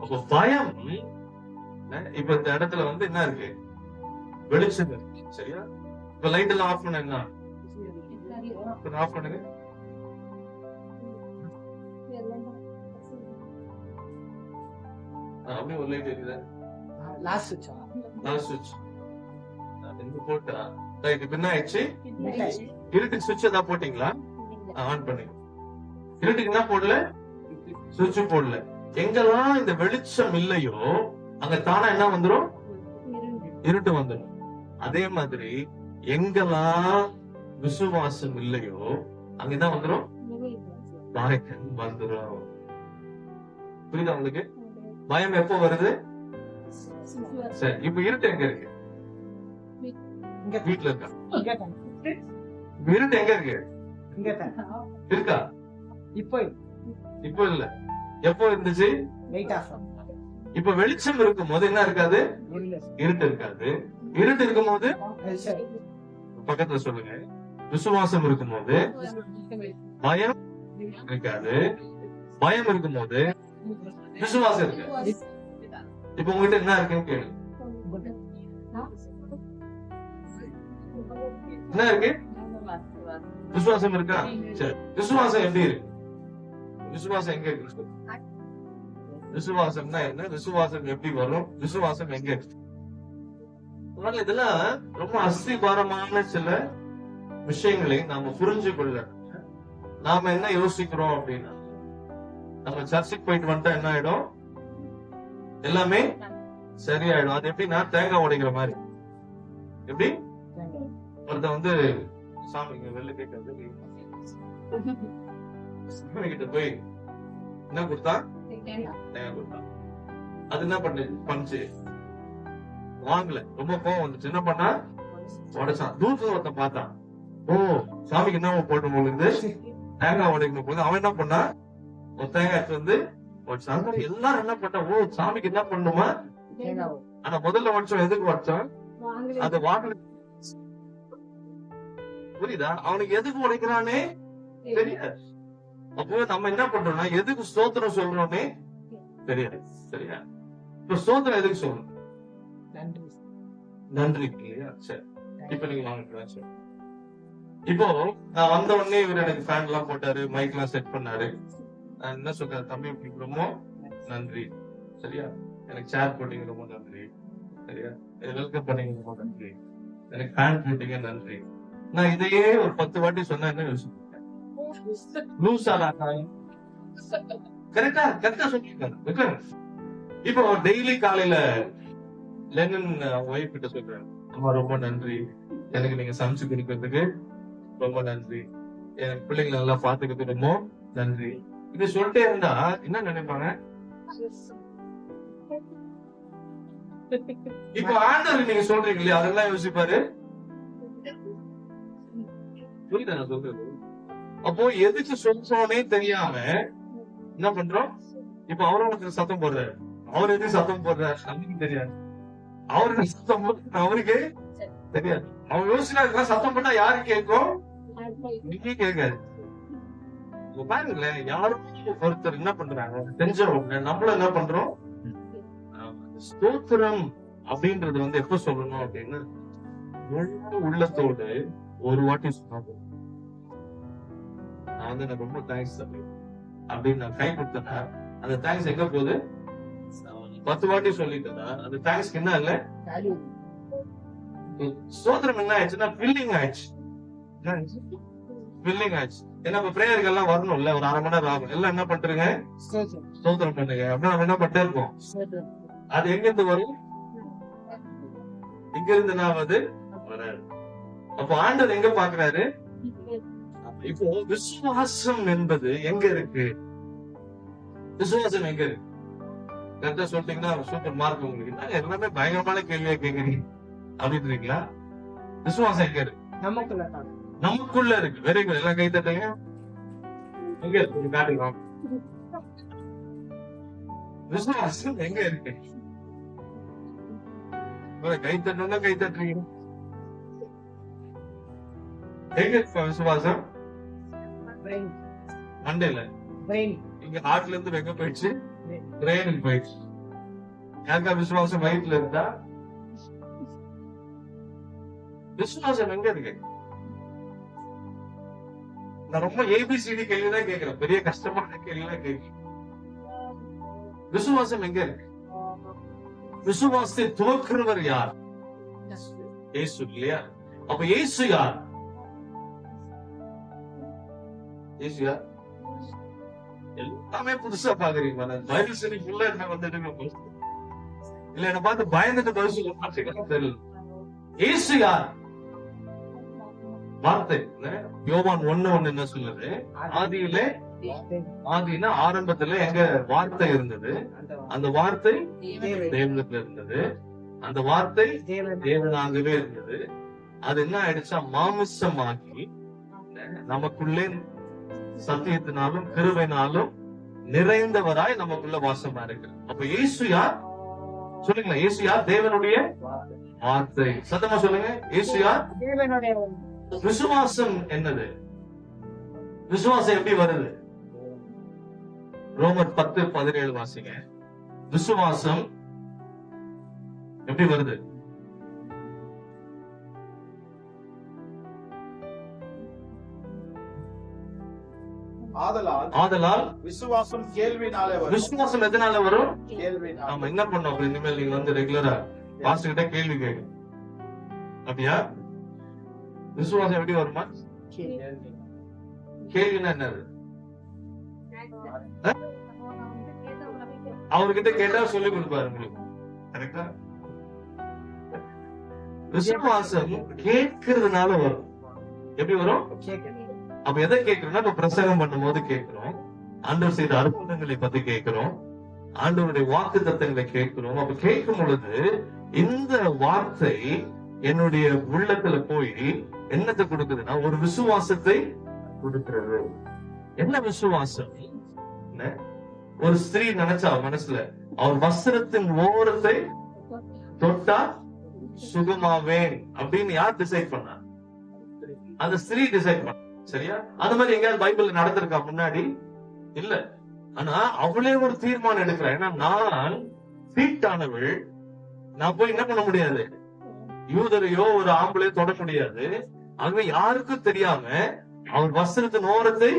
அப்போ பயம், இப்ப இந்த இடத்துல வந்து என்ன இருக்கு, வெளிச்சம் இருக்கு, சரியா. இப்ப லைட் எல்லாம் ஆஃப் பண்ண, என்ன ஆஃப் பண்ணுங்க. அப்படியே ஒரு லைட் இருக்குது, லாஸ்ட் சுவிட்ச் போட்டா ரைட். இப்ப என்ன ஆயிடுச்சு, இருட்டுக்கு சுவிட்ச் ஏதாவது போட்டீங்களா, ஆன் பண்ணுங்க. இருட்டுக்கு என்ன போடல, சுவிட்ச் போடல. எங்கெல்லாம் இந்த வெளிச்சம் இல்லையோ அங்க தானா என்ன வந்துரும், இருட்டு வந்துடும். அதே மாதிரி எங்கெல்லாம் விசுவாசம் இல்லையோ அங்கதான் வந்துரும், பயம் வந்துரும். புரியுதா உங்களுக்கு, பயம் எப்போ வருது, சரி. இப்ப இருட்டு எங்க இருக்கு, வீட்டுல இருக்கா, இருட்டு எங்க இருக்கு, இருக்கா, இப்போ இல்ல, எப்போ இருந்துச்சு, இப்ப வெளிச்சம் இருக்கும் போது என்ன இருக்காது, இருட்டு இருக்காது. இருட்டு இருக்கும் போது பக்கத்துல சொல்லுங்க, விசுவாசம் இருக்கும் போது பயம் இருக்காது, பயம் இருக்கும் போது விசுவாசம் இருக்கு. இப்ப உங்ககிட்ட என்ன இருக்குன்னு கேளு, என்ன இருக்கு, விசுவாசம் இருக்கா, சரி. விசுவாசம் எப்படி இருக்கு, விசுவாசம் எங்க இருக்கு, விசுவாசம்னா என்ன, விசுவாசம் எப்படி வரும், விசுவாசம் எங்க இருக்கு. இதெல்லாம் ரொம்ப அஸ்திபாரமான சில விஷயங்களை நாம புரிஞ்சு கொள்ள. நாம என்ன யோசிக்கிறோம் அப்படின்னா, நம்ம சர்ச்சுக்கு போயிட்டு வந்துட்டா என்ன ஆயிடும், எல்லாமே சரியாயிடும். அது எப்படின்னா தேங்காய் உடைக்கிற மாதிரி. எப்படி ஒருத்த வந்து சாமி வெளில கேட்கறது, சாமி கிட்ட போய் என்ன கொடுத்தா, தேங்காய் கொடுத்தான். அது என்ன பண்ணுச்சு, வாங்கல, ரொம்ப கோவம் வந்துச்சு. என்ன பண்ணா, உடைச்சான். தூரத்துல ஒருத்த பார்த்தான், ஓ சாமிக்கு என்ன போட்டு போகுது, தேங்காய் உடைக்கணும் போது. அவன் என்ன பண்ணா, ஒரு தேங்காய் எடுத்து வந்து உடைச்சான். எல்லாரும் என்ன பண்ணா, ஓ சாமிக்கு என்ன பண்ணுமா, ஆனா முதல்ல உடைச்சோம், எதுக்கு உடைச்சோம், அது வாங்கல. புரியுதா, அவனுக்கு எதுக்கு உடைக்கிறானே தெரியாது. அப்போ நம்ம என்ன பண்றோம்னா, எதுக்கு ஸ்தோத்திரம் சொல்றோமே தெரியாது, சரியா. இப்ப ஸ்தோத்திரம் எதுக்கு சொல்லணும், நன்றி இல்லையா, சரி. இப்ப நீங்க வாங்க. இப்போ நான் வந்த உடனே இவர் எனக்கு ஃபேன் எல்லாம் போட்டாரு, மைக் எல்லாம் செட் பண்ணாரு. நான் என்ன சொல்றேன், தம்பி ரொம்ப நன்றி, சரியா. எனக்கு சேர் போட்டீங்க, ரொம்ப நன்றி, சரியா. வெல்கம் பண்ணீங்க, ரொம்ப நன்றி. எனக்கு ஃபேன் போட்டீங்க, நன்றி. நான் இதையே ஒரு 10 வாட்டி சொன்னா என்ன யோசிப்பேன், கரெக்டா சொல்லிருக்காங்க. இப்போ டெய்லி காலையில லெனின் ஒய்ஃப் கிட்ட சொல்றேன், அம்மா ரொம்ப நன்றி, எனக்கு நீங்க சமைச்சு கொடுக்கறதுக்கு ரொம்ப நன்றி, என் பிள்ளைங்களை நல்லா பாத்துக்கிறதுக்கு ரொம்ப நன்றி. இது சொல்லிட்டே இருந்தா என்ன நினைப்பாங்க, இப்ப ஆண்டவர் நீங்க சொல்றீங்க இல்லையா, அதெல்லாம் யோசிப்பாரு. புரியுதா நான் சொல்றது? அப்போ எதுக்கு சொல்றோன்னே தெரியாம என்ன பண்றோம்? இப்ப அவரோட சத்தம் போடுறாரு, அவர் எதுக்கு சத்தம் போடுறாரு நமக்கு தெரியாது. அவருக்கு சத்தம் அவருக்கு தெரியாது. அவன் யோசிச்சா சத்தம் பண்ணா யாரு கேட்கும்? நீங்க கேட்காது. பாருங்களேன், யாரும் ஒருத்தர் என்ன பண்றாங்க தெரிஞ்சவங்க, நம்மள என்ன பண்றோம்? ஸ்தோத்திரம் அப்படின்றது வந்து எப்ப சொல்லணும் அப்படின்னு முழு உள்ளத்தோடு ஒரு வாட்டி சொன்னாங்க. நான் வந்து எனக்கு ரொம்ப தேங்க்ஸ் அப்படின்னு நான் கை கொடுத்தேன்னா அந்த தேங்க்ஸ் எங்க போகுது? 10 வாட்டி சொல்லிட்டா அந்த தேங்க்ஸ்க்கு என்ன இல்ல? ஸ்தோத்திரம் என்ன ஆயிடுச்சுன்னா ஃபில்லிங் ஆயிடுச்சு. ஃபில்லிங் ஆயிடுச்சு. ஏன்னா இப்ப பிரேயர்கள் எல்லாம் வரணும்ல, ஒரு 1/2 மணி நேரம் ஆகும். எல்லாம் என்ன பண்றீங்க? ஸ்தோத்திரம் பண்ணுங்க அப்படின்னு நம்ம என்ன பண்ணிட்டே இருப்போம். அது எங்க இருந்து வரும்? இங்க இருந்து நான் வந்து வராது. அப்போ ஆண்டவர் எங்க பாக்குறாரு? இப்போ விசுவாசம் என்பது எங்க இருக்கு? விசுவாசம் எங்க இருக்கு? கரெக்டா சொல்லிட்டீங்கன்னா சூப்பர் மார்க் உங்களுக்கு. எல்லாமே பயங்கரமான கேள்வியா கேக்குறீங்க அப்படின்றீங்களா? விசுவாசம் எங்க இருக்கு? நமக்குள்ள இருக்கு. Very good. எல்லாம் கை தட்டுங்க. எங்க இருக்கு காட்டுங்க. விசுவாசம் எங்க இருக்கு? கை தட்டணும், கை தட்டுறீங்க. எங்க இருக்கு விசுவாசம்? மண்டையில. இங்க ஹார்ட்ல இருந்து எங்க போயிடுச்சு? பிரெயினுக்கு போயிடுச்சு. யாருக்கா விசுவாசம் வயிற்றுல இருந்தா? விசுவாசம் எங்க இருக்கு? நான் ரொம்ப ஏபிசிடி கேள்விதான் கேட்கிறேன், பெரிய கஷ்டமான கேள்விதான் கேட்கிறேன். விசுவாசம் எங்க இருக்கு? விசுவாசத்தை துவக்கிறவர் யார்? இயேசு இல்லையா? அப்ப இயேசு யார்? இயேசு யார்? எல்லாமே புதுசா பாக்குறீங்க. பைபிள் ஸ்டடி ஃபுல்லா என்ன வந்துட்டு இல்ல, என்ன பார்த்து பயந்துட்டு பதில் தெரியல. இயேசு யார்? வார்த்தை. யோவான் 1:1 என்ன சொல்லுது? ஆதியில ஆரம்பத்துல எங்க வார்த்தை இருந்தது, அந்த வார்த்தை தேவனிடத்துல இருந்தது, அந்த வார்த்தை தேவனாகவே இருந்தது. அது என்ன ஆயிடுச்சா? மாமிசமாகி நமக்குள்ளே சத்தியத்தினாலும் கிருபையினாலும் நிறைந்தவராய் நமக்குள்ள வாசமா இருக்கு. அப்ப இயேசு யார்? சொல்லுங்களேன். இயேசு யார்? தேவனுடைய வார்த்தை. சத்தமா சொல்லுங்க. இயேசு யார்? விசுவாசம் என்னது? விசுவாசம் எப்படி வருது? ரோமர் 10:17 வாசிங்க. விசுவாசம் எப்படி வருது? ஆதலால்
விசுவாசம் கேள்வினாலே வரும்.
விசுவாசம் எதனால வரும்?
கேள்வினால.
நாம என்ன பண்ணோம்? இனிமேல் நீங்க வந்து ரெகுலரா பாஸ்டர் கிட்ட கேள்வி கேட்கணும். அப்படியா? விசுவாசம் எப்படி வருமா? கேள்வினா என்னது? அவர்கிட்ட கேட்டா சொல்லி கொடுப்பாரு உங்களுக்கு. கரெக்டா? விசுவாசம் கேட்கறதுனால வரும். எப்படி வரும்? அப்ப எதை கேட்கிறோம்னா, இப்ப பிரசங்கம் பண்ணும் போது கேட்கிறோம், ஆண்டவர் செய்த அற்புதங்களை பத்தி கேட்கிறோம், ஆண்டவருடைய வாக்கு தத்தங்களை கேட்கிறோம். அப்ப கேட்கும் பொழுது இந்த வார்த்தை என்னுடைய உள்ளத்துல போய் என்னத்தை கொடுக்குதுன்னா, ஒரு விசுவாசத்தை கொடுக்கிறது. என்ன விசுவாசம்? ஒரு ஸ்திரீ நினைச்சா மனசுல, அவர் வஸ்திரத்தின் ஓரத்தை தொட்டா சுகமாவேன் அப்படின்னு யார் டிசைட் பண்ணா? அந்த ஸ்திரீ டிசைட் பண்ண. சரியா? அந்த மாதிரி எங்கேயாவது பைபிள் நடந்திருக்கா முன்னாடி? இல்ல. ஆனா அவளே ஒரு தீர்மானம் எடுக்கிறா. ஏன்னா நான் சீட்டானவள், நான் போய் என்ன பண்ண முடியாது, யூதரையோ ஒரு ஆம்பளையோ தொட முடியாது. ஆகவே யாருக்கும் தெரியாம அவள் வஸ்திரத்தின் ஓரத்தை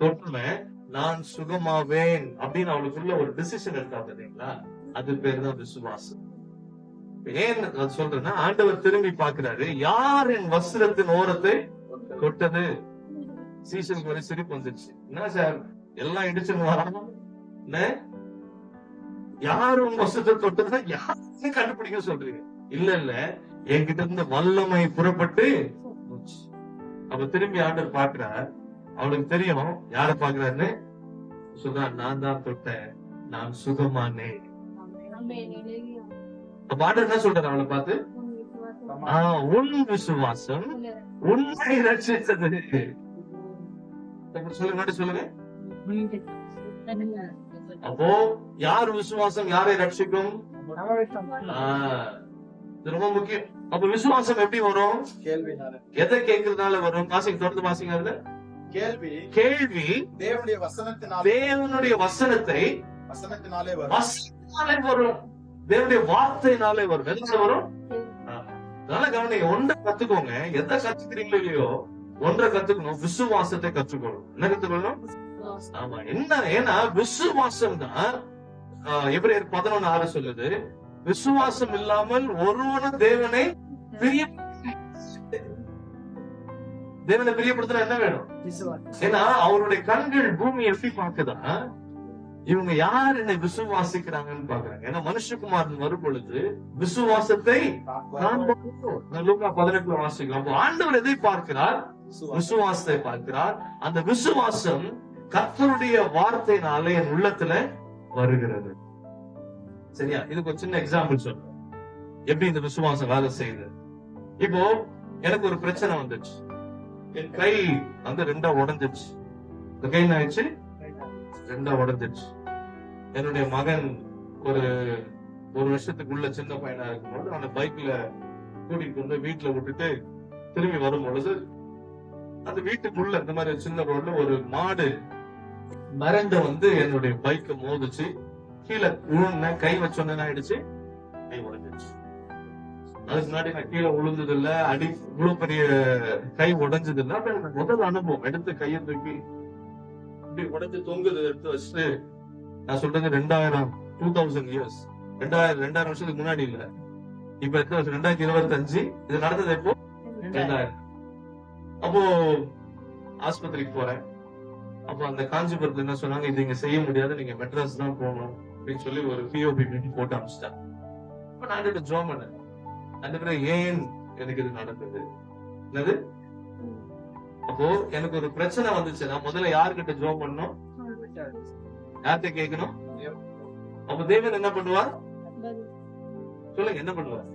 தொட்டுவேன், நான் சுகமாவேன் அப்படின்னு அவளுக்குள்ள ஒரு டிசிஷன் எடுத்தா பாத்தீங்களா? அது பேர் தான் விசுவாசம். ஏன் சொல்றேன்னா, ஆண்டவர் திரும்பி பாக்குறாரு, யார் என் வஸ்திரத்தின் ஓரத்தை தொட்டது? சீசனுக்கு ஒரு சிரிப்பு வந்துருச்சு. என்ன சார் எல்லாம் இடிச்சுன்னு வராம யாரும் வஸ்திரத்தை தொட்டதுன்னா யாரும் கண்டுபிடிக்க சொல்றீங்க? இல்ல இல்ல, என்கிட்ட இருந்து வல்லமை புறப்பட்டு. அப்ப திரும்பி ஆண்டவர் பாக்குறார், அவளுக்கு தெரியும் யார பாக்குறாருன்னு. சொல்றா, நான் தான் தொட்டேன், நான் சுகமானேன். அப்ப ஆண்டவர் என்ன சொல்றாரு அவளை பார்த்து? உன் விசுவாசம் உன்னை ரட்சித்தது. சொல்லுங்க சொல்லுங்க. அப்போ யார் விசுவாசம் யாரை ரட்சிக்கும்? இது ரொம்ப முக்கியம். அப்ப விசுவாசம் எப்படி வரும்?
கேள்வினால.
எதை கேட்கறதுனால வரும்? வாசிங்க, தொடர்ந்து வாசிங்க. அதுல கேள்வி
தேவனுடைய வசனத்தினாலே
வசனத்தினாலே வரும். தேவனுடைய வார்த்தையினாலே வரும். எதுனால வரும்? அதனால கவனிங்க, ஒன்றை கத்துக்கோங்க. எதை கத்துக்கிறீங்களோ இல்லையோ ஒன்றை கத்துக்கணும். விசுவாசத்தை கற்றுக்கணும். என்ன கத்துக்கணும்? ஆமா, என்ன? ஏன்னா விசுவாசம் தான் எபிரேயர் 11:6 சொல்லுது, விசுவாசம் இல்லாமல் ஒருவனும் தேவனை பிரியப்படுத்த என்ன வேணும்? ஏன்னா அவருடைய கண்கள் பூமி எப்படி பாக்குதா, இவங்க யார் என்னை விசுவாசிக்கிறாங்கன்னு பாக்குறாங்க. ஏன்னா மனுஷகுமாரன் வரும் பொழுது விசுவாசத்தை லூக்கா 18 வாசிக்கலாம். ஆண்டவர் எதை பார்க்கிறார்? விசுவாசத்தை பார்க்கிறார். அந்த விசுவாசம் கர்த்தருடைய வார்த்தையினாலே என் உள்ளத்துல வருகிறது. சரியா? இதுக்கு ஒரு சின்ன எக்ஸாம்பிள் சொல்றேன், எப்படி இந்த விசுவாசம் வேலை செய்யுது. இப்போ எனக்கு ஒரு பிரச்சனை வந்துச்சு, என் கை வந்து 2 உடைஞ்சிச்சு. இந்த கை என்ன ஆயிடுச்சு? 2 உடைஞ்சிச்சு. என்னுடைய மகன் ஒரு வருஷத்துக்குள்ள சின்ன பையனா இருக்கும்போது அந்த பைக்ல கூட்டிட்டு வந்து வீட்டுல விட்டுட்டு திரும்பி வரும் பொழுது அந்த வீட்டுக்குள்ள இந்த மாதிரி சின்ன ரோட்ல ஒரு மாடு மரண்ட வந்து என்னுடைய பைக்க மோதிச்சு. கீழே கை வச்சோன்னு ஆயிடுச்சு, கை உடைஞ்சிச்சு. அதுக்கு முன்னாடி நான் கீழே விழுந்தது இல்ல, அடி இவ்வளவு பெரிய கை உடைஞ்சது இல்ல. அப்ப எனக்கு முதல் அனுபவம், எடுத்து கையை தூக்கி இப்படி உடைஞ்சு தொங்குது எடுத்து வச்சுட்டு, நான் சொல்றது 2000 இயர்ஸ், 2000 வருஷத்துக்கு முன்னாடி இல்ல, இப்ப 2025. இது நடந்தது எப்போ? 2000. அப்போ ஆஸ்பத்திரிக்கு போறேன். அப்போ அந்த காஞ்சிபுரத்துல என்ன சொன்னாங்க, இது இங்க செய்ய முடியாது, நீங்க மெட்ராஸ் தான் போகணும் அப்படின்னு சொல்லி ஒரு பிஓபி போட்டு அனுப்பிச்சிட்டாங்க. அப்ப நான் ஜோம் பண்ணேன். அந்த பிறகு ஏன் எனக்கு இது நடந்தது என்னது? அப்போ எனக்கு ஒரு பிரச்சனை வந்துச்சு. நான் முதல்ல யாருக்கிட்ட ஜோம் பண்ணணும்? யார்கிட்ட கேட்கணும்? அப்ப தேவன் என்ன பண்ணுவார்? சொல்லுங்க, என்ன பண்ணுவார்?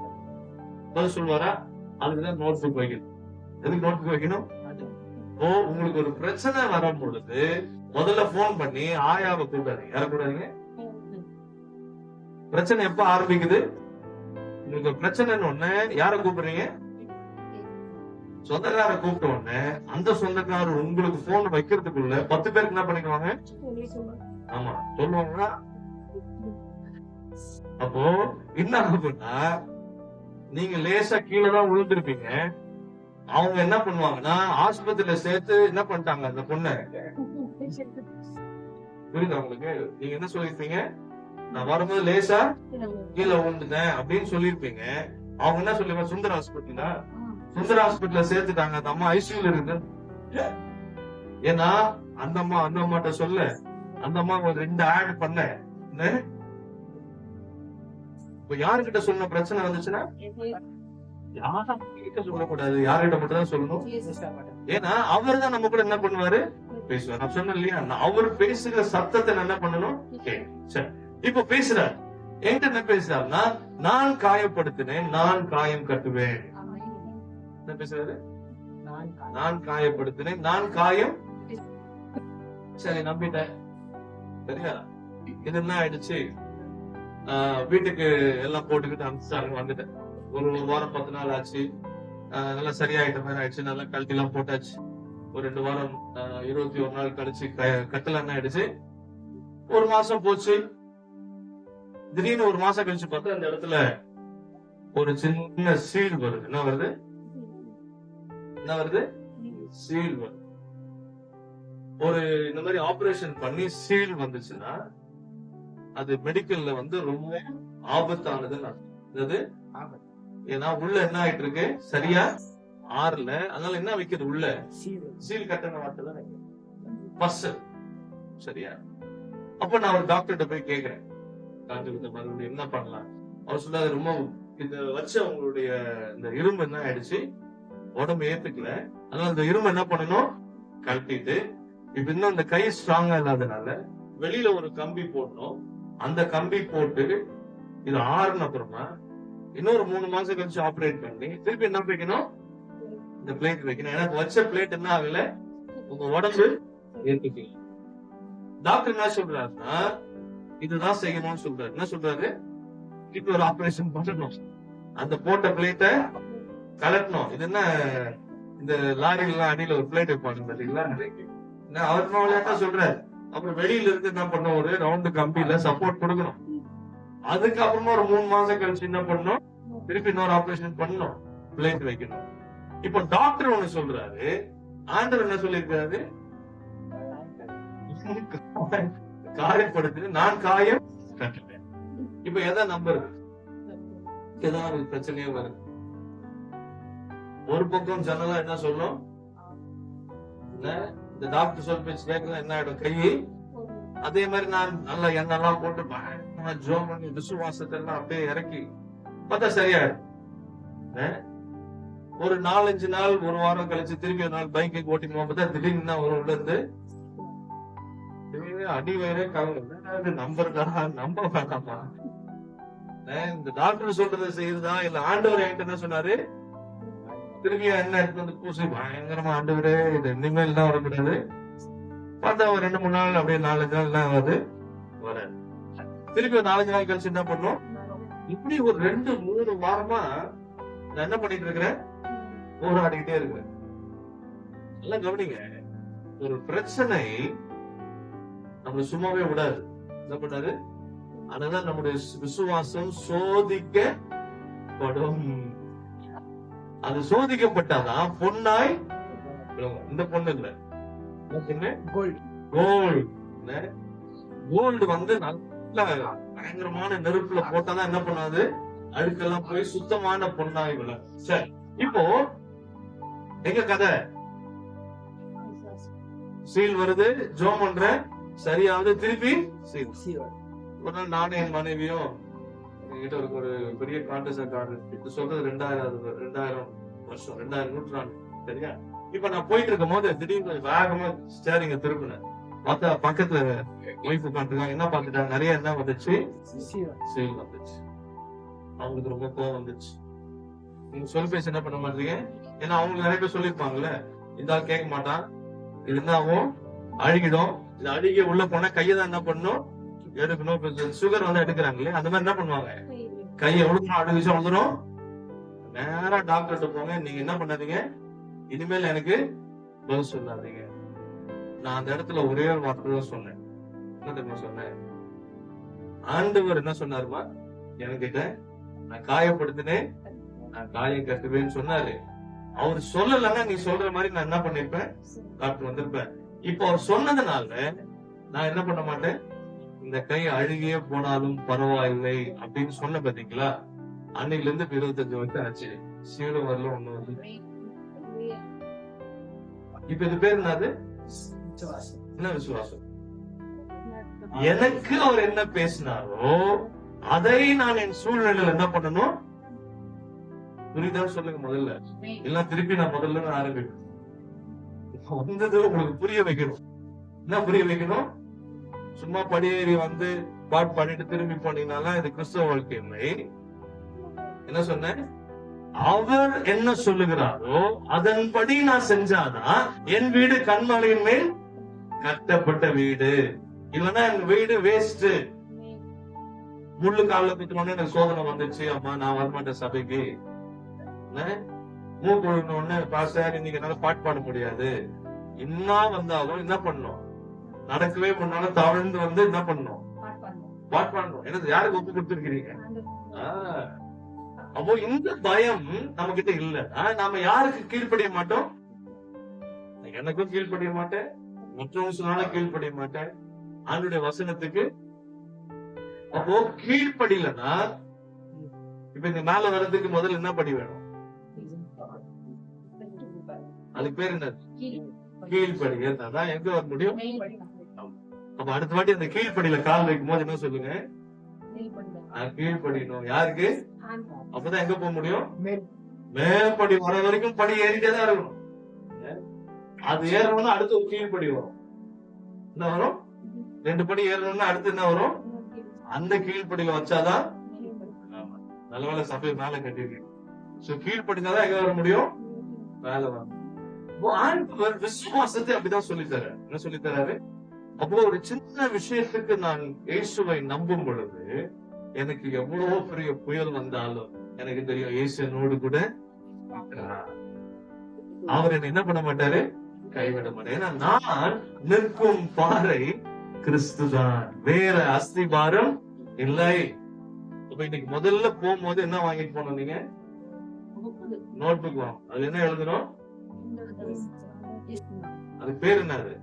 பதில் சொல்வாரா? அதுக்குதான் நோட் புக் வைக்கணும். எதுக்கு நோட் புக் வைக்கணும்? ஓ, உங்களுக்கு ஒரு பிரச்சனை வரும் பொழுது முதல்ல போன் பண்ணி ஆயாவை கூப்பிடாதீங்க. யார கூடாதீங்க? பிரச்சனை எப்ப ஆரம்பிக்குது? உங்களுக்கு ஒரு பிரச்சனைன்னு ஒண்ணு யார கூப்பிடுறீங்க? சொந்தக்கார கூப்பிட்ட உடனே அந்த சொந்தக்காரர் உங்களுக்கு போன் வைக்கிறதுக்குள்ள 10 பேருக்கு என்ன பண்ணிக்குவாங்க? ஆமா, சொல்லுவாங்க. அப்போ என்ன ஆகும்னா, நீங்க லேசா கீழே தான் விழுந்திருப்பீங்க. அவங்க என்ன பண்ணுவாங்கன்னா ஆஸ்பத்திரியில சேர்த்து என்ன பண்ணிட்டாங்க அந்த பொண்ணு. புரியுதா உங்களுக்கு? நீங்க என்ன சொல்லிருப்பீங்க? நான் வரும்போது லேசா கீழே விழுந்துட்டேன் அப்படின்னு சொல்லிருப்பீங்க. அவங்க என்ன சொல்லுவாங்க? சுந்தர் ஹாஸ்பிட்டல்ல சேர்த்துட்டாங்க, அந்த அம்மா ஐசியூல இருக்கு. ஏன்னா அந்த அம்மாட்ட சொல்ல, அந்த அம்மா ஒரு 2 ஆட் பண்ண. இப்ப யாருக்கிட்ட சொன்ன பிரச்சனை வந்துச்சுன்னா யார்கிட்ட சொல்லக்கூடாது, யார்கிட்ட மட்டும் தான் சொல்லணும். ஏன்னா அவர் தான் நம்ம கூட என்ன பண்ணுவாரு? பேசுவார். நான் சொன்னேன் இல்லையா, அவர் பேசுகிற சத்தத்தை என்ன பண்ணணும்? சரி, இப்ப பேசுறாரு, என்கிட்ட என்ன பேசுறாருன்னா, நான் காயப்படுத்தினேன், நான் காயம் கட்டுவேன். என்ன பேசுறாரு? நான் காயப்படுத்தினேன், நான் காயம். சரி, நம்பிட்டேன். சரியா? இது என்ன ஆயிடுச்சு? வீட்டுக்கு எல்லாம் போட்டுக்கிட்டு அனுப்பிச்சாங்க. வந்துட்டேன். ஒரு வாரம் 10 நாள் ஆச்சு. நல்லா சரியாயிட்ட மாதிரி ஆயிடுச்சு. நல்லா கழட்டி எல்லாம் போட்டாச்சு. ஒரு 2 வாரம் 21 நாள் கழிச்சு கட்டல என்ன ஆயிடுச்சு? 1 மாசம் போச்சு. திடீர்னு 1 மாசம் கழிச்சு பார்த்தா அந்த இடத்துல ஒரு சின்ன சீல் வருது. என்ன வருது? சீல் வருது. ஒரு இந்த மாதிரி ஆபரேஷன் பண்ணி சீல் வந்துச்சுன்னா அது மெடிக்கல்ல வந்து ரொம்ப ஆபத்தானதுன்னு அர்த்தம். ஏன்னா உள்ள என்ன ஆயிட்டு இருக்கு? சரியா ஆறல. அதனால என்ன வைக்கிறது? உள்ள சீல் கட்டண வார்த்தை தான். சரியா? அப்ப நான் ஒரு டாக்டர்கிட்ட போய் கேக்குறேன், டாக்டர் மறுபடியும் என்ன பண்ணலாம்? அவர் சொல்லாது, ரொம்ப இத வச்சு அவங்களுடைய இந்த இரும்பு என்ன ஆயிடுச்சு, உடம்பு ஏத்துக்கல. அதனால இந்த இரும்பு என்ன பண்ணணும்? கழட்டிட்டு, இப்ப இன்னும் இந்த கை ஸ்ட்ராங்கா இல்லாதனால வெளியில ஒரு கம்பி போடணும். அந்த கம்பி போட்டு இது ஆறுன அப்புறமா இன்னொரு 3 மாசம் கழிச்சு ஆபரேட் பண்ணி திருப்பி என்ன வைக்கணும், இந்த பிளேட் வைக்கணும். எனக்கு வச்ச பிளேட் என்ன ஆகல, உங்க உடம்பு ஏத்துக்கல. டாக்டர் என்ன சொல்றாருன்னா இதுதான் செய்யணும்னு சொல்றாரு. என்ன சொல்றாரு, திருப்பி ஒரு ஆபரேஷன் பண்ணணும், அந்த போட்ட பிளேட்டை கலட்டணும். இது என்ன இந்த லாரிலாம் அடியில ஒரு பிளேட் வைப்பாங்க பாத்தீங்களா, அவர் சொல்றாரு. அப்புறம் வெளியில இருந்து என்ன பண்ணணும், ஒரு ரவுண்டு கம்பியில சப்போர்ட் கொடுக்கணும். அதுக்கப்புறமா ஒரு 3 மாசம் கழிச்சு என்ன பண்ணணும், திருப்பி இன்னொரு ஆபரேஷன் பண்ணணும், பிளேட் வைக்கணும். இப்ப டாக்டர் ஒண்ணு சொல்றாரு, ஆண்டவர் என்ன சொல்லிருக்காரு, காயப்படுத்து நான் காயம் கட்டுறேன். இப்ப எதை நம்புறது, ஏதாவது ஒரு பிரச்சனையே வருது. ஒரு பக்கம் ஜனலா என்ன சொல்லும், இந்த டாக்டர் சொல் பேச்சு கேட்கலாம், என்ன ஆயிடும் கை. அதே மாதிரி நான் நல்லா எண்ணெல்லாம் போட்டு ஜோம் பண்ணி விசுவாசத்தை எல்லாம் அப்படியே இறக்கி பார்த்தா சரியாயிடும். ஒரு 4-5 நாள், ஒரு வாரம் கழிச்சு திருப்பி ஒரு நாள் பைக்கை ஓட்டி பார்த்தா திடீர்னு ஒரு உள்ள இருந்து அடி வயிறே கலந்து நம்புறதா நம்ப வேண்டாமா. இந்த டாக்டர் சொல்றதை செய்யுதா இல்ல ஆண்டவர் என்கிட்ட என்ன சொன்னாரு, திரும்பி என்ன எடுத்து வந்து பூசி பயங்கரமா ஆண்டவரே இது இனிமேல் தான் வரக்கூடாது. பார்த்தா ஒரு 2-3 நாள் அப்படியே 4-5 நாள் தான் வருது வர, திருப்பி ஒரு 4-5 நாள் கழிச்சு என்ன பண்ணும். இப்படி ஒரு 2-3 வாரமா நான் என்ன பண்ணிட்டு இருக்கிறேன், போராடிக்கிட்டே இருக்கிறேன். நல்லா கவனிங்க, ஒரு பிரச்சனை நம்ம சும்மாவே விடாது. என்ன பண்ணாரு, அதனால நம்முடைய விசுவாசம் சோதிக்கப்படும். அது சோதிக்கப்பட்டாதான் பொன்னாய், இந்த பொண்ணு இல்ல கோல்டு வந்து நல்ல பயங்கரமான நெருப்புல போட்டாதான் என்ன பண்ணாது, அழுக்கெல்லாம் போய் சுத்தமான பொன்னாய் விழ. சரி, இப்போ எங்க கதை, சீல் வருது, ஜோம் பண்ற சரியாவது, திருப்பி சீல். ஒரு நாள் நானும் என் மனைவியும் என்கிட்ட ஒரு பெரிய கான்டெஸ்ட் சொல்றது 2000 வருஷம் 2000 நூற்றாண்டு சரியா. இப்ப நான் போயிட்டு இருக்கும் போது திடீர்னு வேகமா ஸ்டேரிங்க திருப்பினேன். பார்த்தா பக்கத்துல ஒய்ஃப் உட்காந்துருக்காங்க. என்ன பார்த்துட்டாங்க, நிறைய என்ன வந்துச்சு, சீல் வந்துச்சு. அவங்களுக்கு ரொம்ப கோவம் வந்துச்சு. நீங்க சொல் பேச என்ன பண்ண மாட்டீங்க, ஏன்னா அவங்களுக்கு நிறைய பேர் சொல்லிருப்பாங்கல்ல, இந்த ஆள் கேட்க மாட்டான், இது என்ன ஆகும், அழுகிடும். இது அழுகி உள்ள போனா கையதான் என்ன பண்ணும், எடுக்கணும். சுகர் வந்து எடுக்கிறாங்களே, அந்த மாதிரி என்ன பண்ணுவாங்க, கையை எவ்வளவு 2 நிமிஷம் வந்துடும். நேரா டாக்டர்கிட்ட போங்க, நீங்க என்ன பண்ணாதீங்க, இனிமேல் எனக்கு பதில் சொல்லாதீங்க. நான் அந்த இடத்துல ஒரே ஒரு வார்த்தை தான் சொன்னேன். என்ன தெரியுமா சொன்னேன், ஆண்டவர் என்ன சொன்னாருமா என்கிட்ட, நான் காயப்படுத்தினேன், நான் காயம் கட்டுவேன்னு சொன்னாரு. அவர் சொல்லலன்னா நீ சொல்ற மாதிரி நான் என்ன பண்ணிருப்பேன், டாக்டர் வந்திருப்பேன். இப்ப அவர் சொன்னதுனால நான் என்ன பண்ண மாட்டேன், இந்த கை அழுகியே போனாலும் பரவாயில்லை அப்படின்னு சொன்ன பாத்தீங்களா. அன்னைக்குல இருந்து 25 வருஷம் ஆச்சு, சீலும் வரல, ஒண்ணு வந்து. இப்ப இது பேர் என்னது, என்ன விசுவாசம். எனக்கு அவர் என்ன பேசினாரோ அதை நான் என் சூழ்நிலையில என்ன பண்ணணும், புரியுதா சொல்லுங்க முதல்ல. எல்லாம் திருப்பி நான் முதல்ல ஆரம்பிக்கணும். வந்தது உங்களுக்கு புரிய வைக்கணும். என்ன புரிய வைக்கணும், சும்மா படியேறி வந்து பாட்டு பாடிட்டு திரும்பி போனீங்கனால இது கிறிஸ்தவ வாழ்க்கை இல்லை. என்ன சொன்னேன், அவர் என்ன சொல்லுகிறாரோ அதன்படி நான் செஞ்சாதான் என் வீடு கண்மலையின் மேல் கட்டப்பட்ட வீடு. இல்லைன்னா என் வீடு வேஸ்ட். முள்ளு காலில் குத்துனோடனே எனக்கு சோதனை வந்துச்சு, அம்மா நான் வரமாட்டேன் சபைக்கு. மூக்குன்னு பாஸ்டர் இன்னைக்கு என்னால பாட்டு பாட முடியாது. இன்னும் வந்தாலும் என்ன பண்ணும், நடக்கவே பண்ணாலும் தவழ்ந்து வந்து என்ன பண்ணும், பாட்டு பாடணும். எனக்கு யாருக்கு ஒப்பு கொடுத்துருக்கிறீங்க. அப்போ இந்த பயம் நம்ம கிட்ட இல்ல. நாம யாருக்கு கீழ்ப்படிய மாட்டோம், எனக்கும் கீழ்ப்படிய மாட்டேன், மற்றவங்க சொன்னாலும் கீழ்ப்படிய மாட்டேன், ஆண்டுடைய வசனத்துக்கு. அப்போ கீழ்ப்படியலன்னா இப்ப இந்த மேல வர்றதுக்கு முதல்ல என்ன படி வேணும், அதுக்கு பேர் என்ன, கீழ்ப்படி. அதான் எங்க வர முடியும். அப்ப அடுத்த வாட்டி அந்த கீழ்ப்படியில கால் வைக்கும் போது என்ன சொல்லுங்க, கீழ்ப்படியணும். யாருக்கு, அப்பதான் எங்க போக முடியும், மேல்படி வர வரைக்கும் படி ஏறிட்டே தான் இருக்கணும். அது ஏறணும்னா அடுத்து ஒரு கீழ்ப்படி வரும். என்ன வரும், 2 படி ஏறணும்னா அடுத்து என்ன வரும், அந்த கீழ்ப்படியில வச்சாதான் நல்ல வேலை சபையை மேல கட்டிருக்கீங்க. சோ கீழ்படிஞ்சாதான் எங்க வர முடியும்? மேல வர. ஆண்டவர் விசுவாசத்தை அப்படிதான் சொல்லித்தர. என்ன சொல்லித்தராரு? அப்போ ஒரு சின்ன விஷயத்துக்கு நான் இயேசுவை நம்பும் பொழுது எனக்கு எவ்வளவு பெரிய புயல் வந்தாலும் எனக்கு தெரியும் இயேசு என்னோடு கூட இருக்கிறார். அவர் என்ன பண்ண மாட்டாரு? கைவிட மாட்டாரு. ஏன்னா நான் நிற்கும் பாறை கிறிஸ்துதான், வேற அஸ்திபாரம் இல்லை. அப்ப இன்னைக்கு முதல்ல போகும்போது என்ன வாங்கிட்டு போனோம்? நீங்க நோட் புக் வாங்க. அது என்ன எழுதணும்? அது பேர் என்னது?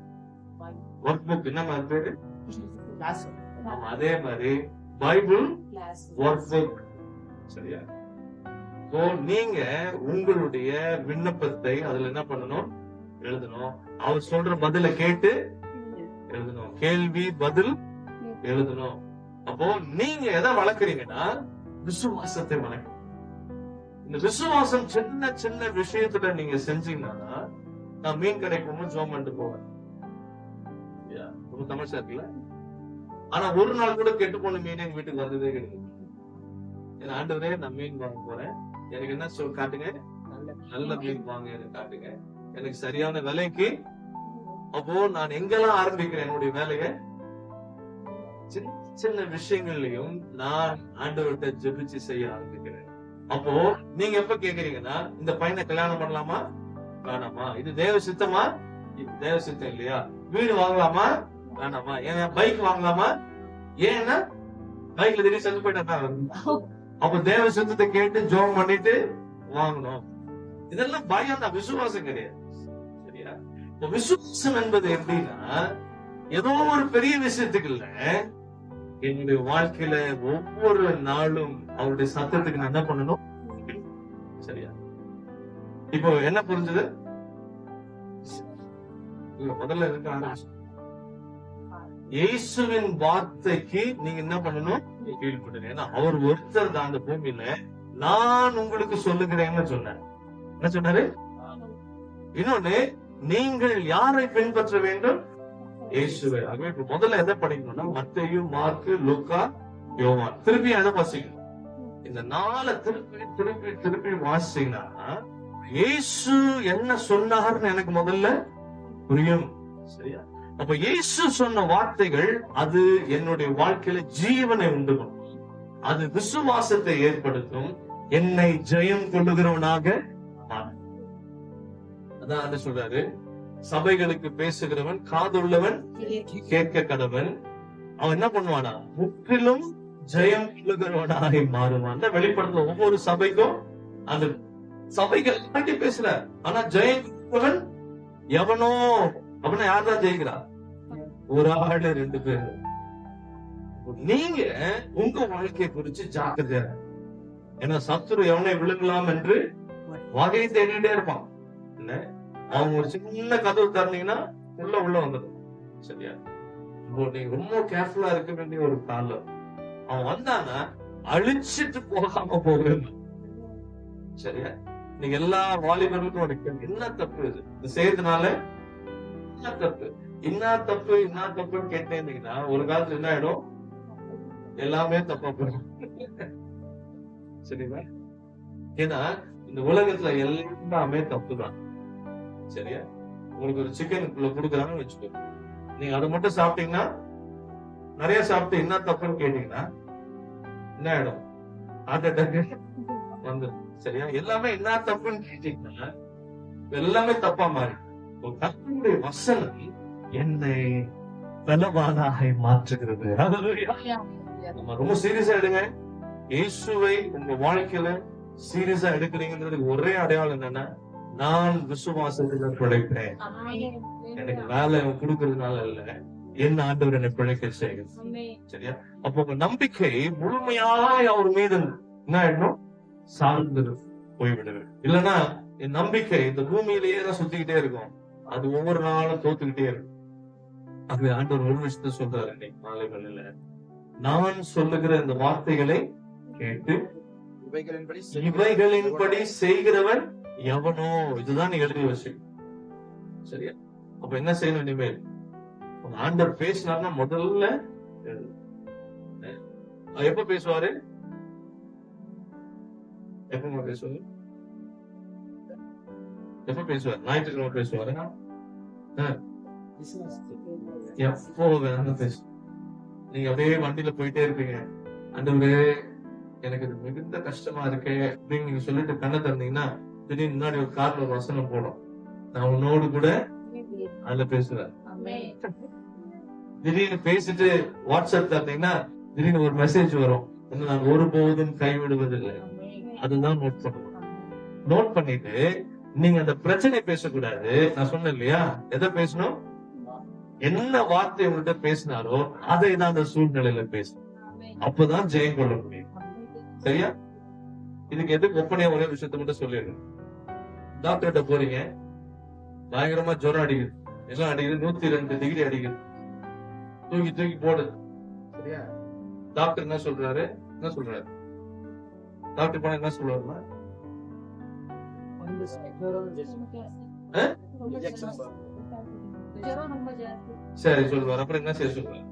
Work book. என்ன பேரு? ஆமா, அதே மாதிரி பைபிள் ஒர்க் புக். சரியா? நீங்க உங்களுடைய விண்ணப்பத்தை அதுல என்ன பண்ணணும்? எழுதணும். அவர் சொல்ற பதில கேட்டு எழுதணும். கேள்வி பதில் எழுதணும். அப்போ நீங்க எதை வளர்க்குறீங்கன்னா விசுவாசத்தை வளர்க்க. இந்த விசுவாசம் சின்ன சின்ன விஷயத்துல நீங்க செஞ்சீங்கன்னா, நான் மீன் கடைக்கு ஜோம் பண்ணிட்டு போவேன். ரொம்ப தமாஷா இருக்குல்ல? ஆனா ஒரு நாள் கூட கெட்டு போன மீன் எங்க வீட்டுக்கு வந்ததே கிடையாது. ஏன்னா ஆண்டவரே, நான் மீன் வாங்க போறேன், எனக்கு என்ன காட்டுங்க, நல்ல மீன் வாங்க எனக்கு காட்டுங்க, எனக்கு சரியான விலைக்கு. அப்போ நான் எங்கெல்லாம் ஆரம்பிக்கிறேன் என்னுடைய வேலையை? சின்ன சின்ன விஷயங்கள்லயும் நான் ஆண்டவர்கிட்ட ஜெபிச்சு செய்ய ஆரம்பிக்கிறேன். அப்போ நீங்க எப்ப கேக்குறீங்கன்னா, இந்த பையனை கல்யாணம் பண்ணலாமா வேணாமா? இது தேவ சித்தமா? இது தேவ சித்தம் இல்லையா? வீடு வாங்கலாமா வேணாமா? ஏன் பைக் வாங்கலாமா? ஏன்னா பைக்ல திடீர்னு செஞ்சு போயிட்டா. அப்ப தேவ சித்தத்தை கேட்டு ஜோம் பண்ணிட்டு வாங்கணும். இதெல்லாம் பயம் தான், விசுவாசம் கிடையாது. சரியா? விசுவாசம் என்பது எப்படின்னா, ஏதோ ஒரு பெரிய விஷயத்துக்கு இல்ல, என்னுடைய வாழ்க்கையில ஒவ்வொரு நாளும் அவருடைய சத்தத்துக்கு நான் என்ன பண்ணணும்? சரியா? இப்போ என்ன புரிஞ்சது? முதல்ல இயேசுவின் வார்த்தைக்கு நீங்க என்ன பண்ணணும்? கீழ்படுங்க. ஏன்னா அவர் ஒருத்தர் தான் அந்த பூமியில. நான் உங்களுக்கு சொல்லுகிறேன்னு சொன்னார். என்ன சொன்னாரு? இன்னொன்னு, நீங்கள் யாரை பின்பற்ற வேண்டும்? இயேசுவை. ஆகவே இப்ப முதல்ல எதை படிக்கணும்னா, மத்தேயு, மார்க்கு, லூக்கா, யோவான். திருப்பி எதை வாசிக்கணும்? இந்த 4 திருப்பி திருப்பி திருப்பி வாசிங்கன்னா இயேசு என்ன சொன்னார்னு எனக்கு முதல்ல புரியும். சரியா? அப்ப இயேசு சொன்ன வார்த்தைகள் அது என்னுடைய வாழ்க்கையில ஜீவனை உண்டு பண்ணும். அது விசுவாசத்தை ஏற்படுத்தும். என்னை ஜெயம் கொள்ளுகிறவனாக. அதான் சொல்றாரு, சபைகளுக்கு பேசுகிறவன் காதுள்ளவன் கேட்க கடவன். அவன் என்ன பண்ணுவானா? முற்றிலும் ஜெயம் கொள்ளுகிறவனாக மாறுவான். வெளிப்படுத்தல ஒவ்வொரு சபைக்கும் அந்த சபைகள் தாண்டி பேசுற. ஆனா ஜெயம் கொள்ளுகிறவன் எவனோ? அப்படின்னா யார்தான் ஜெயிக்கிறா? ஒரு ஆளு 2 பேர். நீங்க உங்க வாழ்க்கையை குறிச்சு ஜாக்கிரதையா. ஏன்னா சத்துரு எவனை விழுங்கலாம் என்று வகை தேடிட்டே இருப்பான். இல்ல, அவங்க ஒரு சின்ன கதவு தரீங்கன்னா உள்ள வந்துடும். சரியா? நீங்க ரொம்ப கேர்ஃபுல்லா இருக்க வேண்டிய ஒரு காலம். அவன் வந்தானா அழிச்சிட்டு போகாம போகிறது. சரியா? நீங்க எல்லா வாலிபர்களுக்கும் ஒரு என்ன தப்பு இது செய்யறதுனால? என்ன தப்பு என்ன தப்புன்னு கேட்டே இருந்தீங்கன்னா ஒரு காலத்துல என்ன ஆயிடும்? எல்லாமே தப்பா போயிடும். சரிங்களா? ஏன்னா இந்த உலகத்துல எல்லாமே தப்புதான். சரியா? உங்களுக்கு ஒரு சிக்கன் கொடுக்குறாங்கன்னு வச்சுக்கோ, நீங்க அதை மட்டும் சாப்பிட்டீங்கன்னா, நிறைய சாப்பிட்டு என்ன தப்புன்னு கேட்டீங்கன்னா என்ன ஆயிடும்? ஹார்ட் அட்டாக் வந்துடும். சரியா? எல்லாமே என்ன தப்புன்னு கேட்டீங்கன்னா எல்லாமே தப்பா மாறி. கர்த்தருடைய வசனம் என்னை பலவானாக மாற்றுகிறது. நம்ம ரொம்ப சீரியஸா எடுங்க. இயேசுவை உங்க வாழ்க்கையில சீரியஸா எடுக்கிறீங்கிறதுக்கு ஒரே அடையாளம் என்னன்னா, நான் விசுவாசத்துல பிழைப்பேன். எனக்கு வேலை கொடுக்கறதுனால இல்ல, என் ஆண்டவர் என்னை பிழைக்க செய்கிறது. சரியா? அப்போ உங்க நம்பிக்கை முழுமையாய் அவர் மீது என்ன ஆயிடணும்? சார்ந்து போய்விடுவேன். இல்லன்னா என் நம்பிக்கை இந்த பூமியிலேயே தான் சுத்திக்கிட்டே இருக்கும். அது ஒவ்வொரு நாளும் தோத்துக்கிட்டே இருக்கும். அது ஆண்டவர் ஒரு விஷயத்த சொல்றாரு இன்னைக்கு மாலை வேளையில, நான் சொல்லுகிற இந்த வார்த்தைகளை கேட்டு இவைகளின்படி செய்கிறவன் எவனோ? இதுதான் நீ எழுதி வச்சு. சரியா? அப்ப என்ன செய்யணும் இனிமேல்? ஆண்டவர் பேசினார்னா முதல்ல எப்ப பேசுவாரு? எப்ப பேசுவாரு? எப்ப பேசுவார்? ஞாயிற்றுக்கிழமை பேசுவாரு. எப்போ வேணாலும் பேசு. நீங்க அப்படியே வண்டியில போயிட்டே இருப்பீங்க. ஆண்டவரே எனக்கு இது மிகுந்த கஷ்டமா இருக்கே அப்படின்னு நீங்க சொல்லிட்டு கண்ணை திறந்தீங்கன்னா திடீர்னு முன்னாடி ஒரு கார்ல ஒரு வசனம் போடும், நான் உன்னோடு கூட அதுல பேசுறேன். திடீர்னு பேசிட்டு வாட்ஸ்அப் தந்தீங்கன்னா திடீர்னு ஒரு மெசேஜ் வரும், நான் ஒருபோதும் கைவிடுவதில்லை. அதுதான் நோட் பண்ணணும். நோட் பண்ணிட்டு நீங்க அந்த பிரச்சனை பேசக்கூடாது. நான் சொன்னேன் இல்லையா, எதை பேசணும்? என்ன வார்த்தை உங்கள்கிட்ட பேசினாரோ அதை தான் அந்த சூழ்நிலையில பேசணும். அப்பதான் ஜெயம் கொள்ள முடியும். சரியா? இதுக்கு எதுக்கு ஒப்பனையா ஒரே விஷயத்த மட்டும் சொல்லிடுங்க. டாக்டர்கிட்ட போறீங்க, பயங்கரமா ஜுரம் அடிக்குது, எல்லாம் அடிக்குது, 102 டிகிரி அடிக்குது, தூக்கி தூக்கி போடுது. சரியா? டாக்டர் என்ன சொல்றாரு? டாக்டர் போனா என்ன சொல்லுவாருன்னா, சரி சொல்லுவார். அப்புறம் என்ன செய்ய சொல்றாரு?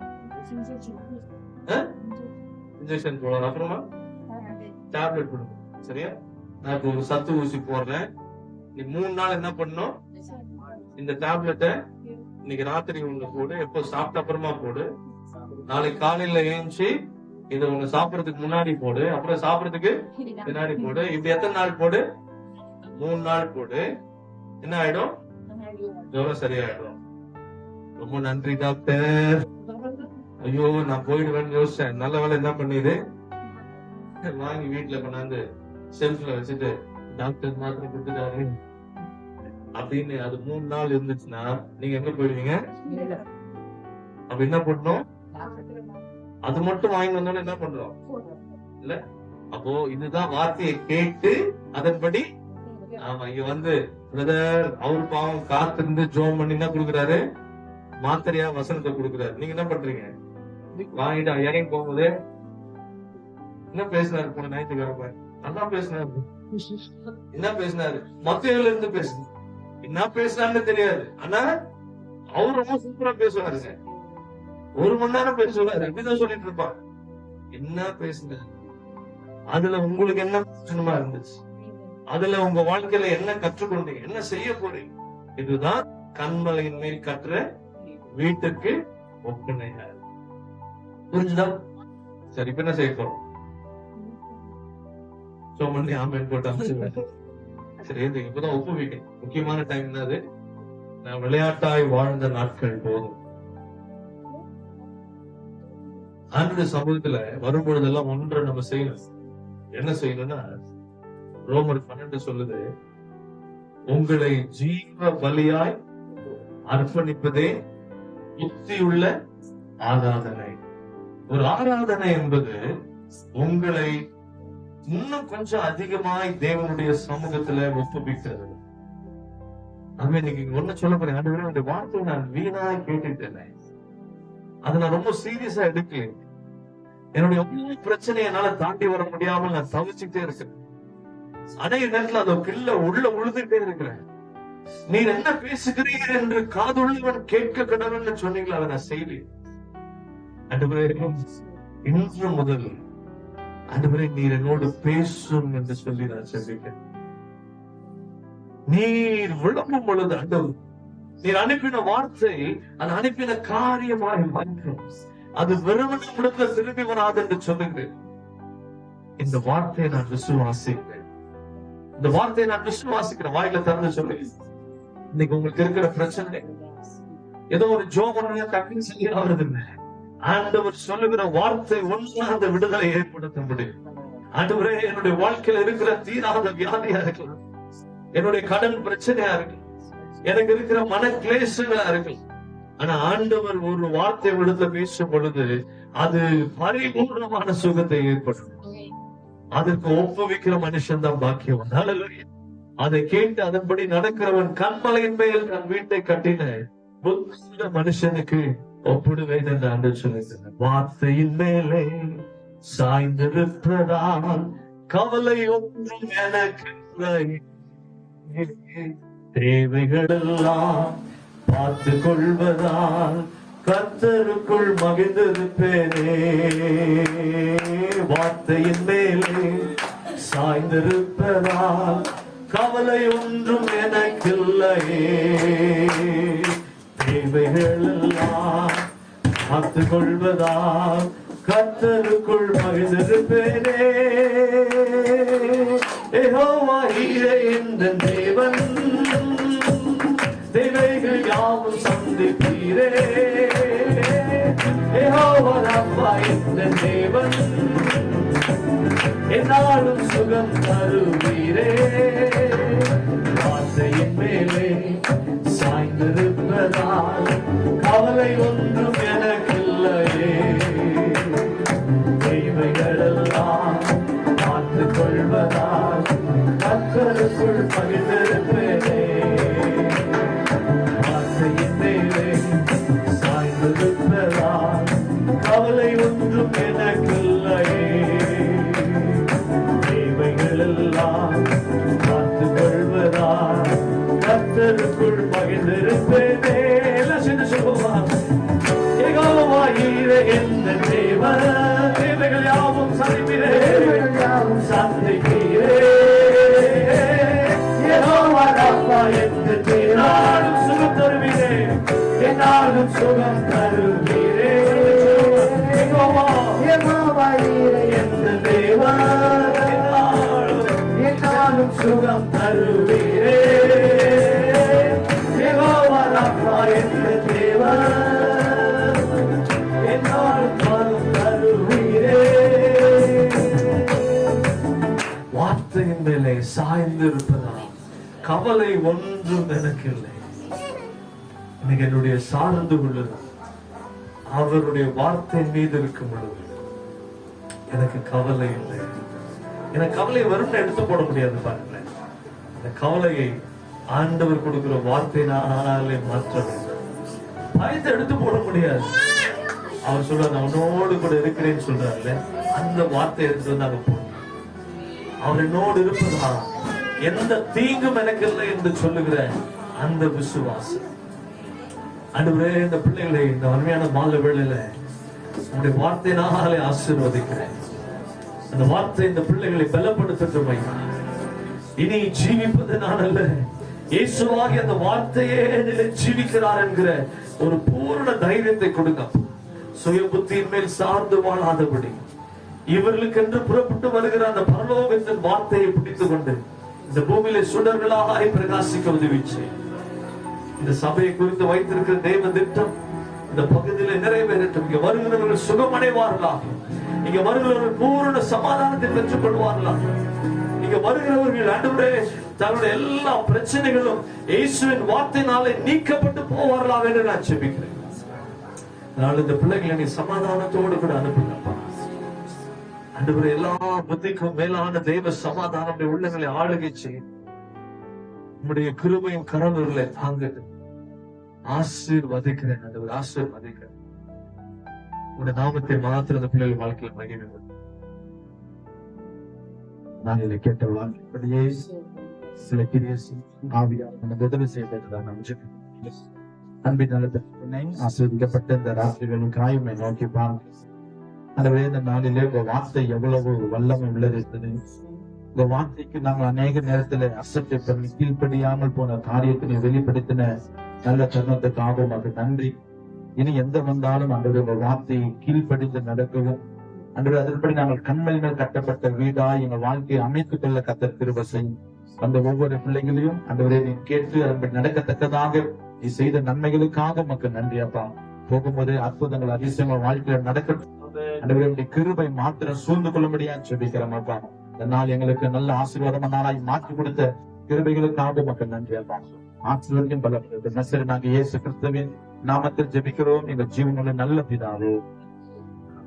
இன்ஜெக்ஷன் போடுவார். அப்புறமா டேப்லெட் போடுங்க. சரியா? நான் இப்போ ஒரு சத்து ஊசி போடுறேன், நீ 3 நாள் என்ன பண்ணணும்? இந்த டேப்லெட்டை இன்னைக்கு ராத்திரி ஒண்ணு போடு, எப்போ சாப்பிட்ட அப்புறமா போடு, நாளைக்கு காலையில எழுந்துச்சு இதை ஒண்ணு சாப்பிடறதுக்கு முன்னாடி போடு, அப்புறம் சாப்பிடறதுக்கு பின்னாடி போடு. இப்படி எத்தனை நாள் போடு? 3 நாள் போடு. என்ன ஆயிடும்? ஜுரம் சரியாயிடும். ரொம்ப நன்றி டாக்டர். ஐயோ நான் போயிடுவேன்னு யோசிச்சேன், நல்ல வேலை என்ன பண்ணிடு, வாங்கி வீட்டுல கொண்டாந்து செல்ஃப்ல வச்சுட்டு டாக்டர் மாத்திரை கொடுத்துட்டாரு அப்படின்னு அது 3 நாள் இருந்துச்சுன்னா நீங்க எங்க போயிடுவீங்க? அப்ப என்ன பண்ணணும்? அது மட்டும் வாங்கி வந்தோம்னா என்ன பண்றோம்? இல்ல, அப்போ இதுதான் வார்த்தையை கேட்டு அதன்படி. ஆமா, இங்க வந்து பிரதர் அவரு பாவம் காத்திருந்து ஜோம் பண்ணி என்ன கொடுக்குறாரு? மாத்திரையா வசனத்தை கொடுக்குறாரு. நீங்க என்ன பண்றீங்க? வாங்கிட்டு இறங்கி போகும்போது என்ன பேசினாரு? போன ஞாயிற்றுக்கிழமை நல்லா பேசினாரு. என்ன பேசினாரு? மத்தேயுல இருந்து பேசு. என்ன பேசினான்னு தெரியாது, ஆனா அவரு ரொம்ப சூப்பரா பேசுவாருங்க. 1 மணி நேரம் பேசுவாரு, எப்படிதான் சொல்லிட்டு இருப்பாங்க. என்ன பேசுனாரு? அதுல உங்களுக்கு என்ன பிரச்சனமா இருந்துச்சு? அதுல உங்க வாழ்க்கையில என்ன கற்றுக்கொண்டீங்க? என்ன செய்ய போறீங்க? இதுதான் கண்மலையின் மேல் கற்ற வீட்டுக்கு ஒப்பனையா. புரிஞ்சுதா? சரி, இப்ப என்ன செய்ய போறோம்? சோமண்ணி ஆமேன் போட்டு அமைச்சு. சரி, இப்பதான் ஒப்புவிக்க முக்கியமான டைம் என்னது? நான் விளையாட்டாய் வாழ்ந்த நாட்கள் போதும். ஆண்டு சமூகத்துல வரும்பொழுதெல்லாம் ஒன்றை நம்ம செய்யணும். என்ன செய்யணும்னா, ரோமர் 12 சொல்லுது, உங்களை ஜீவ பலியாய் அர்ப்பணிப்பதே புத்தியுள்ள ஆராதனை. ஒரு ஆராதனை என்பது உங்களை இன்னும் கொஞ்சம் அதிகமாய் தேவனுடைய சமூகத்துல ஒப்புவிக்கிறது. இன்னைக்கு ஒண்ணு சொல்ல போறேன், ஆண்டவரே வார்த்தை நான் வீணாய் கேட்டுட்டேன், அதை நான் ரொம்ப சீரியஸா எடுக்கல, என்னுடைய பிரச்சனையை என்னால தாண்டி வர முடியாமல் நான் தவிச்சுட்டே இருக்கேன், அநேக நேரத்துல அதை கிள்ள உள்ள உழுதுட்டே இருக்கிறேன், நீர் என்ன பேசுகிறீர் என்று காதுள்ளவன் கேட்க கடவுள்னு சொன்னீங்களா, அதை நான் செய்யல. ஆண்டவரே இன்று முதல் ஆண்டவரே நீர் என்னோடு பேசும் என்று சொல்லி நான் சொல்லிட்டேன். நீர் விளம்பும் பொழுது ஆண்டவர் நீர் அனுப்பின வார்த்தை, அது அனுப்பின காரியமாய் மாற்றும், அது வெறுமனே திரும்பி வராது என்று சொல்லுகிறேன். இந்த வார்த்தையை நான் விசுவாசிக்கிறேன். இந்த வார்த்தையை நான் விசுவாசிக்கிறேன். வாயில திறந்து சொல்லு. இன்னைக்கு உங்களுக்கு இருக்கிற பிரச்சனை ஏதோ ஒரு ஜோபனையா கண்ணி செய்ய வருது இல்லை. ஆண்டவர் சொல்லுகிற வார்த்தை ஒன்று அந்த விடுதலை ஏற்படுத்த முடியும். ஆண்டவரே என்னுடைய வாழ்க்கையில இருக்கிற தீராத வியாதியா இருக்கலாம், என்னுடைய கடன் பிரச்சனையா இருக்கு, எனக்கு இருக்கிற மன கிளேசங்களா இருக்கு, ஆனா ஆண்டவர் ஒரு வார்த்தை விடுதலை பேசும் பொழுது அது பரிபூர்ணமான சுகத்தை ஏற்படும். அதற்கு ஒப்புவிக்கிற மனுஷன் தான் பாக்கியவன். அதை கேட்டு அதன்படி நடக்கிறவன் கண்மலையின் மேல் தன் வீட்டை கட்டின மனுஷனுக்கு ஒப்பிடுவேன் என்று ஆண்டு சொல்லுகிறார். வார்த்தையின் மேலே சாய்ந்திருப்பதால் கவலை ஒன்றும் எனக்கு தேவைகளெல்லாம் பார்த்து கொள்வதால் கர்த்தருக்குள் மகிழ்ந்திருப்பேனே. வார்த்தையின் மேலே சாய்ந்திருப்பதால் கவலை ஒன்றும் எனக்கில்லையே. தேவைகள் எல்லாம் காத்துக் கொள்வதால் கர்த்தருக்குள் மகிழ்ந்திருப்பேனே. யெகோவா ஈரே என்ற தேவன், தேவைகள் யாவும் சந்திப்பீரே. யெகோவா ரப்பா என்ற தேவன், என்னாலும் சுகம் தருவீரே. வார்த்தையின் மேலே சாய்ந்திருப்பதால் கவலை ஒன்றும் எனக்கில்லையே. தேவைகளெல்லாம் பார்த்துக் கொள்வதால் கர்த்தருக்குள் மகிழ்ந்திருப்பேனே. வார்த்தையின் மேலே சாய்ந்திருப்பதால் கவலை ஒன்றும் எனக்கில்லையே. தேவைகளெல்லாம் பார்த்துக் கொள்வதால் கர்த்தருக்குள் மகிழ்ந்திருப்பேனே. எல்லாம் சேர்ந்து சொல்லுவாங்க. யெகோவா ஈரே என்ற தேவன், தேவைகள் யாவும் சந்திப்பீரே. யெகோவா ரப்பா என்ற தேவன், சுகம் தருவீரே. என்னாலும் சுகம் தருவீரே. யெகோவா ஈரே என்ற தேவன், என்னாலும் சுகம் தருவீரே. யெகோவா ரப்பா என்ற தேவன், வார்த்தையின் மேலே சாய்ந்து இருப்பதால் கவலை ஒன்றும் எனக்கு இல்லை. இன்னைக்கு என்னுடைய சார்ந்து உள்ளது அவருடைய வார்த்தை மீது இருக்கும் பொழுது எனக்கு கவலை இல்லை. எனக்கு கவலை வரும்னு எடுத்து போட முடியாது. பாருங்களேன், அந்த கவலையை ஆண்டவர் கொடுக்கிற வார்த்தையினாலே மாற்ற வேண்டும். பயத்தை எடுத்து போட முடியாது. அவர் சொல்றாரு, நான் உன்னோடு கூட இருக்கிறேன்னு சொல்றாருல்ல, அந்த வார்த்தை எடுத்து வந்து அங்க போகணும். அவர் என்னோடு இருப்பதா எந்த தீங்கும் எனக்கு இல்லை என்று சொல்லுகிற அந்த விசுவாசம். ஆண்டவரே, இந்த பிள்ளைகளை இந்த அருமையான மாலை வேளையில உங்களுடைய வார்த்தையினாலே ஆசீர்வதிக்கிறேன். அந்த வார்த்தை இந்த பிள்ளைகளை பலப்படுத்தட்டும் ஐயா. இனி ஜீவிப்பது நான் அல்ல, இயேசுவாகி அந்த வார்த்தையே ஜீவிக்கிறார் என்கிற ஒரு பூர்ண தைரியத்தை கொடுங்க. சுய புத்தியின் மேல் சார்ந்து வாழாதபடி இவர்களுக்கு என்று புறப்பட்டு வருகிற அந்த பரலோகத்தின் வார்த்தையை பிடித்துக் கொண்டு இந்த பூமியில சுடர்களாக பிரகாசிக்க உதவிச்சு. இந்த சபையை குறித்து வைத்திருக்கிற தேவ திட்டம் இந்த பகுதியில நிறைவேறட்டும். இங்க வருகிறவர்கள் சுகமடைவார்களாக, இங்க வருகிறவர்கள் பூரண சமாதானத்தை பெற்றுக் கொள்வார்களாக, இங்க வருகிறவர்கள் ஆண்டவரே தங்களுடைய எல்லா பிரச்சனைகளும் இயேசுவின் வார்த்தையினாலே நீக்கப்பட்டு போவார்களாக என்று நான் ஜெபிக்கிறேன். அதனால இந்த பிள்ளைகளை நீ சமாதானத்தோடு கூட அனுப்புங்கப்பா. ஆண்டவரே, எல்லா புத்திக்கும் மேலான தெய்வ சமாதானம் உள்ளங்களை ஆளுகை செய்யும். உம்முடைய கிருபையும் கரங்களை தாங்குது. ஆசீர்வதிக்கிறேன் ஆண்டவரே, ஆசீர்வதிக்கிறேன். உடைய நாமத்தை மாத்திர அந்த பிள்ளைகள் வாழ்க்கையில் மகிழ்வு. நான் இதை கேட்டவான் இப்படியே சில கிரியேசி ஆவியா நமக்கு உதவி செய்ததுதான் நம்பிக்கை. அன்பின் நலத்தினை ஆசீர்வதிக்கப்பட்ட இந்த ராத்திரிகளின் காயமை நோக்கி பாருங்க. அதுவே இந்த நாளிலே உங்க வார்த்தை எவ்வளவு வல்லமை உள்ளது இருந்தது. உங்க வார்த்தைக்கு நாங்கள் அநேக நேரத்துல அசட்டை பண்ணி கீழ்ப்படியாமல் போன காரியத்தினை வெளிப்படுத்தின நல்ல தருணத்துக்காக அது நன்றி. இனி எந்த வந்தாலும் அன்றைய உங்க வார்த்தையை கீழ்ப்படிந்து நடக்கவும், அன்றைய அதன்படி நாங்கள் கண்மலினால் கட்டப்பட்ட வீடா எங்கள் வாழ்க்கையை அமைத்துக் கொள்ள கர்த்தர் கிருபை செய்யும். அந்த ஒவ்வொரு பிள்ளைகளையும் அன்றைய நீ கேட்டு அதன்படி நடக்கத்தக்கதாக நீ செய்த நன்மைகளுக்காக மக்கள் நன்றி அப்பா. போகும்போது அற்புதங்கள் அதிசயங்கள் வாழ்க்கையில நடக்கட்டும். அன்றைய கிருபை மாத்திரம் சூழ்ந்து கொள்ளும்படியா ஜெபிக்கிறோம் அப்பா. இந்த நாள் எங்களுக்கு நல்ல ஆசீர்வாதமான நாளாய் மாற்றி கொடுத்த கிருபைகளுக்காக மக்கள் நன்றி அப்பா. ஆசீர்வாதம் பலப்படுது. நசரேயனாகிய நாங்கள் இயேசு கிறிஸ்துவின் நாமத்தில் ஜெபிக்கிறோம் எங்கள் ஜீவனுள்ள நல்ல பிதாவே.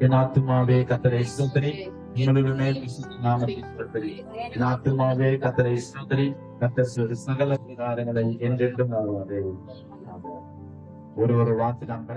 என் ஆத்துமாவே கர்த்தரை ஸ்தோத்திரி, என்னுடைய மேல் நாமத்தை ஸ்தோத்திரி. என் ஆத்துமாவே கர்த்தரை ஸ்தோத்திரி, கர்த்தர் சகல காரியங்களை என்றென்றும் ஒரு வார்த்தை நாம்